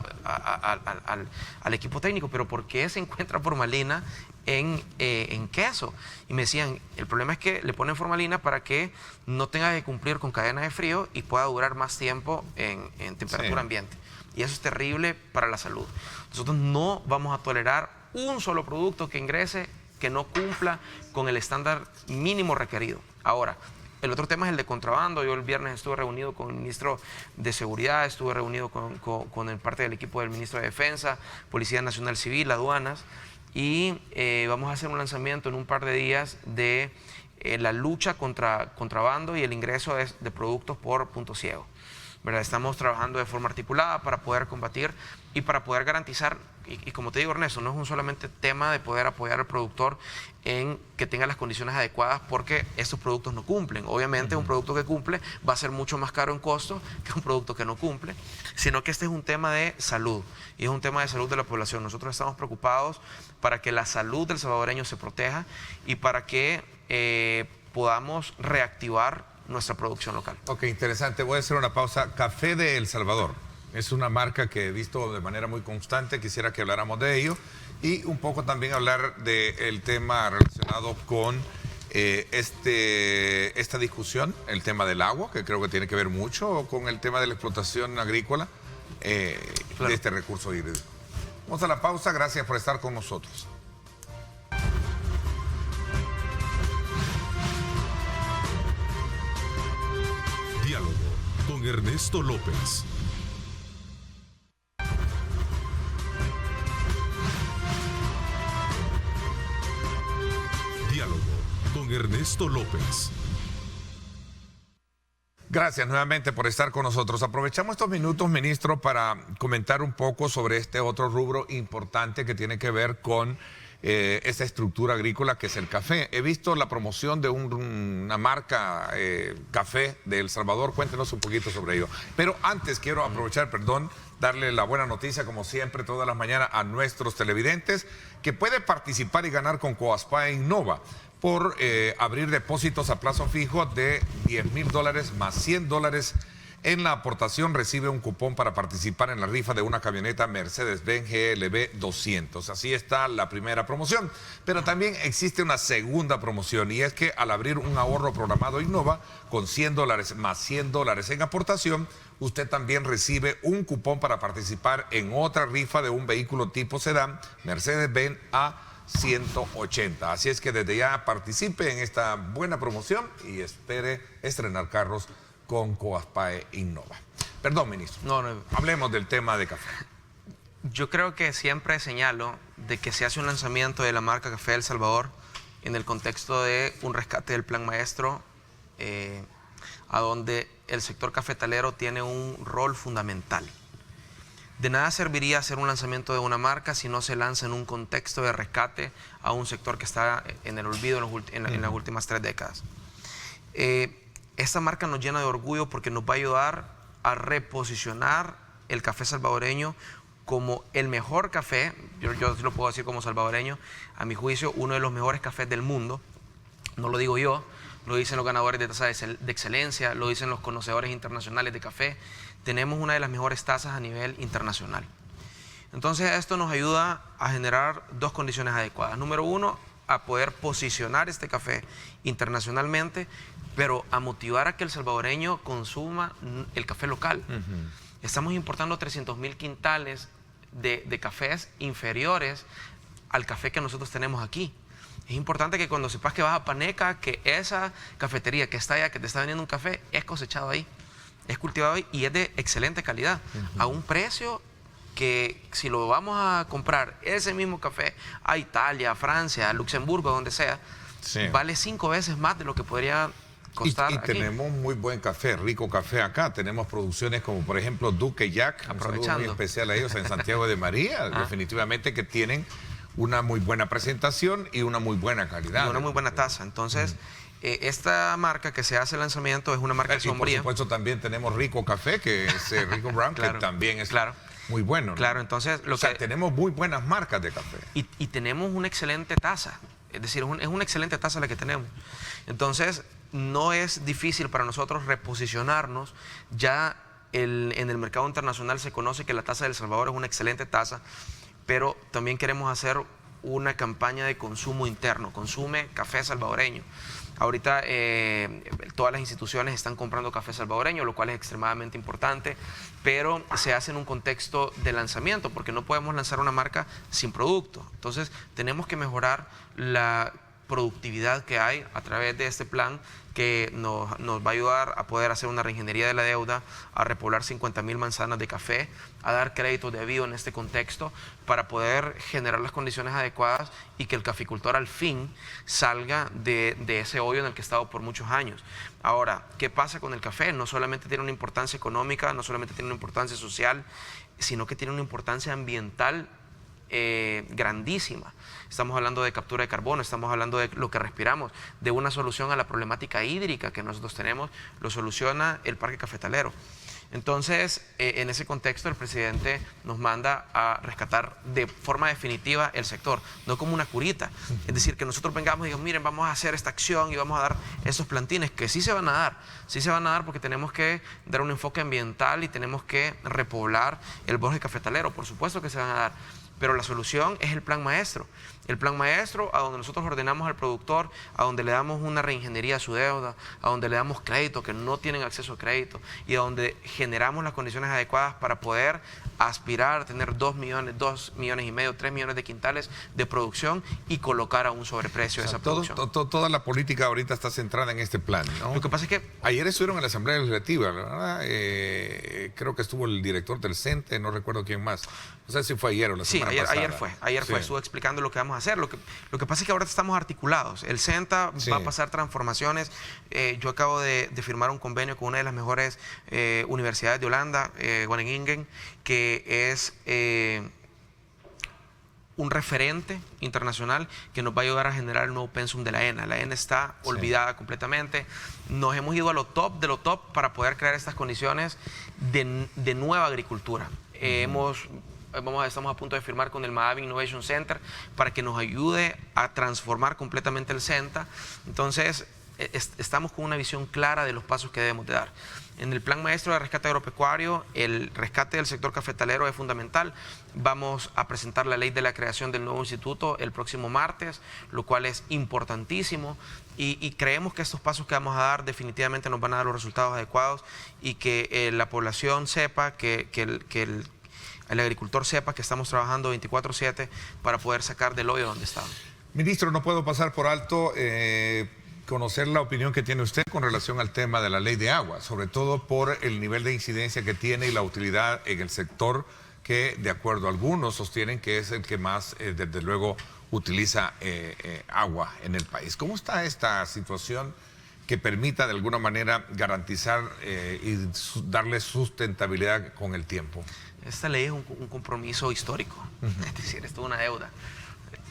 al equipo técnico, pero ¿por qué se encuentra formalina en queso? Y me decían, el problema es que le ponen formalina para que no tenga que cumplir con cadena de frío y pueda durar más tiempo en temperatura ambiente. Y eso es terrible para la salud. Nosotros no vamos a tolerar un solo producto que ingrese que no cumpla con el estándar mínimo requerido. Ahora, el otro tema es el de contrabando. Yo el viernes estuve reunido con el ministro de Seguridad, estuve reunido con el parte del equipo del ministro de Defensa, Policía Nacional Civil, aduanas, y vamos a hacer un lanzamiento en un par de días de la lucha contra contrabando y el ingreso de productos por punto ciego, ¿verdad? Estamos trabajando de forma articulada para poder combatir y para poder garantizar, y como te digo, Ernesto, no es un solamente tema de poder apoyar al productor en que tenga las condiciones adecuadas, porque estos productos no cumplen. Obviamente un producto que cumple va a ser mucho más caro en costo que un producto que no cumple, sino que este es un tema de salud, y es un tema de salud de la población. Nosotros estamos preocupados para que la salud del salvadoreño se proteja y para que podamos reactivar nuestra producción local. Ok, interesante. Voy a hacer una pausa. Café de El Salvador. Es una marca que he visto de manera muy constante. Quisiera que habláramos de ello. Y un poco también hablar del tema relacionado con esta discusión, el tema del agua, que creo que tiene que ver mucho con el tema de la explotación agrícola de este recurso hídrico. Vamos a la pausa. Gracias por estar con nosotros. Diálogo con Ernesto López. Diálogo con Ernesto López. Gracias nuevamente por estar con nosotros. Aprovechamos estos minutos, ministro, para comentar un poco sobre este otro rubro importante que tiene que ver con esta estructura agrícola que es el café. He visto la promoción de una marca café de El Salvador. Cuéntenos un poquito sobre ello. Pero antes quiero aprovechar, darle la buena noticia, como siempre, todas las mañanas a nuestros televidentes, que puede participar y ganar con Coaspae Innova por abrir depósitos a plazo fijo de $10,000 más $100. En la aportación recibe un cupón para participar en la rifa de una camioneta Mercedes-Benz GLB 200. Así está la primera promoción. Pero también existe una segunda promoción, y es que al abrir un ahorro programado Innova con $100 más $100 en aportación, usted también recibe un cupón para participar en otra rifa de un vehículo tipo sedán Mercedes-Benz A180. Así es que desde ya participe en esta buena promoción y espere estrenar carros con Coaspae Innova. Perdón, ministro. No. Hablemos del tema de café. Yo creo que siempre señalo de que se hace un lanzamiento de la marca Café de El Salvador en el contexto de un rescate del Plan Maestro, a donde el sector cafetalero tiene un rol fundamental. De nada serviría hacer un lanzamiento de una marca si no se lanza en un contexto de rescate a un sector que está en el olvido en las últimas 3 décadas. Esta marca nos llena de orgullo porque nos va a ayudar a reposicionar el café salvadoreño como el mejor café. Yo lo puedo decir como salvadoreño, a mi juicio, uno de los mejores cafés del mundo. No lo digo yo, lo dicen los ganadores de tasa de excelencia, lo dicen los conocedores internacionales de café. Tenemos una de las mejores tasas a nivel internacional. Entonces esto nos ayuda a generar 2 condiciones adecuadas. Número 1, a poder posicionar este café internacionalmente, pero a motivar a que el salvadoreño consuma el café local. Estamos importando 300,000 quintales de cafés inferiores al café que nosotros tenemos aquí. Es importante que cuando sepas que vas a Paneca, que esa cafetería que está allá, que te está vendiendo un café, es cosechado ahí, es cultivado ahí y es de excelente calidad, a un precio que si lo vamos a comprar ese mismo café a Italia, a Francia, a Luxemburgo, donde sea, vale 5 veces más de lo que podría costar y aquí. Tenemos muy buen café, rico café acá. Tenemos producciones como, por ejemplo, Duque Jack, un saludo muy especial a ellos en Santiago de María, definitivamente que tienen una muy buena presentación y una muy buena calidad. Y una muy buena tasa. Entonces, esta marca que se hace el lanzamiento es una marca sombría. Y por supuesto también tenemos Rico Café, que es Rico Brown, que también es muy bueno, ¿no? Claro, entonces... tenemos muy buenas marcas de café. Y tenemos una excelente tasa. Es decir, es una excelente tasa la que tenemos. Entonces, no es difícil para nosotros reposicionarnos. Ya en el mercado internacional se conoce que la tasa de El Salvador es una excelente tasa, pero también queremos hacer una campaña de consumo interno. Consume café salvadoreño. Ahorita todas las instituciones están comprando café salvadoreño, lo cual es extremadamente importante, pero se hace en un contexto de lanzamiento, porque no podemos lanzar una marca sin producto. Entonces, tenemos que mejorar la productividad que hay a través de este plan que nos va a ayudar a poder hacer una reingeniería de la deuda, a repoblar 50.000 manzanas de café, a dar créditos debido en este contexto para poder generar las condiciones adecuadas y que el caficultor al fin salga de ese hoyo en el que ha estado por muchos años. Ahora, ¿qué pasa con el café? No solamente tiene una importancia económica, no solamente tiene una importancia social, sino que tiene una importancia ambiental grandísima. Estamos hablando de captura de carbono, estamos hablando de lo que respiramos, de una solución a la problemática hídrica que nosotros tenemos, lo soluciona el Parque Cafetalero. Entonces, en ese contexto, el presidente nos manda a rescatar de forma definitiva el sector, no como una curita. Es decir, que nosotros vengamos y digamos, miren, vamos a hacer esta acción y vamos a dar esos plantines, que sí se van a dar porque tenemos que dar un enfoque ambiental y tenemos que repoblar el bosque cafetalero, por supuesto que se van a dar. Pero la solución es el plan maestro. El plan maestro a donde nosotros ordenamos al productor, a donde le damos una reingeniería a su deuda, a donde le damos crédito, que no tienen acceso a crédito, y a donde generamos las condiciones adecuadas para poder aspirar a tener 2 millones y medio, 3 millones de quintales de producción y colocar a un sobreprecio esa producción. Toda la política ahorita está centrada en este plan, ¿no? Lo que pasa es que ayer estuvieron en la Asamblea Legislativa, ¿verdad? Creo que estuvo el director del CENTE, no recuerdo quién más. No sé si fue ayer o la semana pasada. Ayer fue, estuvo explicando lo que vamos a hacer. Lo que pasa es que ahora estamos articulados. El CENTA va a pasar transformaciones. Yo acabo de firmar un convenio con una de las mejores universidades de Holanda, Wageningen, que es un referente internacional que nos va a ayudar a generar el nuevo pensum de la ENA. La ENA está olvidada completamente. Nos hemos ido a lo top de lo top para poder crear estas condiciones de nueva agricultura. Estamos a punto de firmar con el Mojave Innovation Center para que nos ayude a transformar completamente el CENTA. Entonces, estamos con una visión clara de los pasos que debemos de dar. En el plan maestro de rescate agropecuario, el rescate del sector cafetalero es fundamental. Vamos a presentar la ley de la creación del nuevo instituto el próximo martes, lo cual es importantísimo. Y creemos que estos pasos que vamos a dar definitivamente nos van a dar los resultados adecuados y que la población sepa, que el agricultor sepa que estamos trabajando 24/7 para poder sacar del hoyo donde estamos. Ministro, no puedo pasar por alto conocer la opinión que tiene usted con relación al tema de la ley de agua, sobre todo por el nivel de incidencia que tiene y la utilidad en el sector que, de acuerdo a algunos, sostienen que es el que más, desde luego, utiliza agua en el país. ¿Cómo está esta situación que permita de alguna manera garantizar y darle sustentabilidad con el tiempo? Esta ley es un compromiso histórico, es decir, esto es una deuda.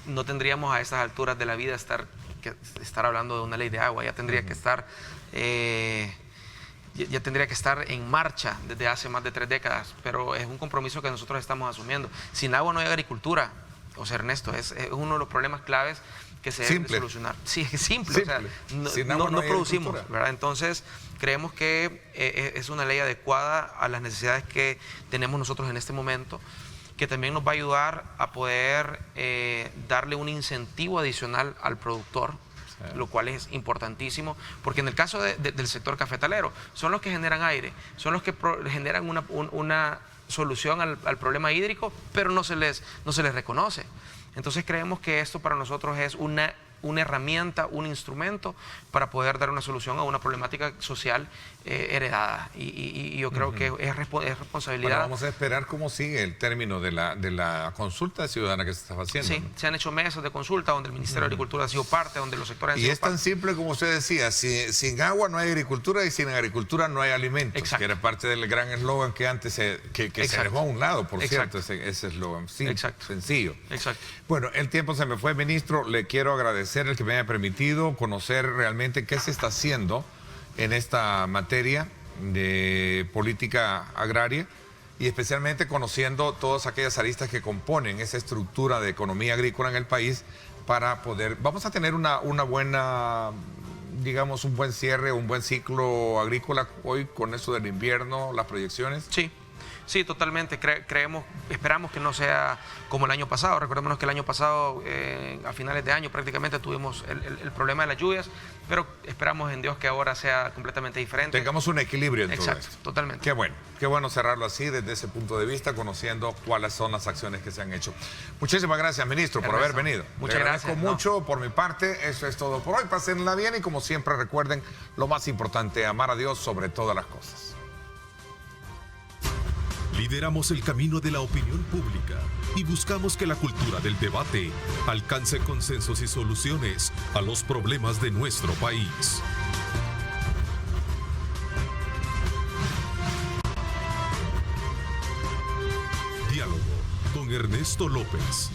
No tendríamos a estas alturas de la vida estar hablando de una ley de agua, ya tendría que estar en marcha desde hace más de 3 décadas, pero es un compromiso que nosotros estamos asumiendo. Sin agua no hay agricultura, o sea, Ernesto, es uno de los problemas claves que se deben de solucionar. Sí, es simple. O sea, no producimos, ¿verdad? Entonces, creemos que es una ley adecuada a las necesidades que tenemos nosotros en este momento, que también nos va a ayudar a poder darle un incentivo adicional al productor, lo cual es importantísimo, porque en el caso del sector cafetalero, son los que generan aire, son los que generan una solución al problema hídrico, pero no se les reconoce. Entonces creemos que esto para nosotros es una herramienta, un instrumento para poder dar una solución a una problemática social heredada. Y yo creo que es responsabilidad. Bueno, vamos a esperar cómo sigue el término de la consulta ciudadana que se está haciendo. Sí, ¿no? Se han hecho mesas de consulta donde el Ministerio de Agricultura ha sido parte, donde los sectores han sido parte. Y es tan simple como usted decía, sin agua no hay agricultura y sin agricultura no hay alimentos. Exacto. Que era parte del gran eslogan que antes se dejó a un lado, por cierto, ese eslogan. Sí, sencillo. Exacto. Bueno, el tiempo se me fue, ministro. Le quiero agradecer el que me haya permitido conocer realmente qué se está haciendo en esta materia de política agraria y especialmente conociendo todas aquellas aristas que componen esa estructura de economía agrícola en el país para poder... Vamos a tener una buena, digamos, un buen cierre, un buen ciclo agrícola hoy con eso del invierno, las proyecciones. Sí, totalmente. Esperamos que no sea como el año pasado. Recordémonos que el año pasado, a finales de año, prácticamente tuvimos el problema de las lluvias, pero esperamos en Dios que ahora sea completamente diferente. Tengamos un equilibrio en todo esto. esto. Totalmente. Qué bueno cerrarlo así desde ese punto de vista, conociendo cuáles son las acciones que se han hecho. Muchísimas gracias, ministro, por haber venido. Muchas gracias. Mucho por mi parte. Eso es todo por hoy. Pásenla bien y como siempre recuerden lo más importante, amar a Dios sobre todas las cosas. Lideramos el camino de la opinión pública y buscamos que la cultura del debate alcance consensos y soluciones a los problemas de nuestro país. Diálogo con Ernesto López.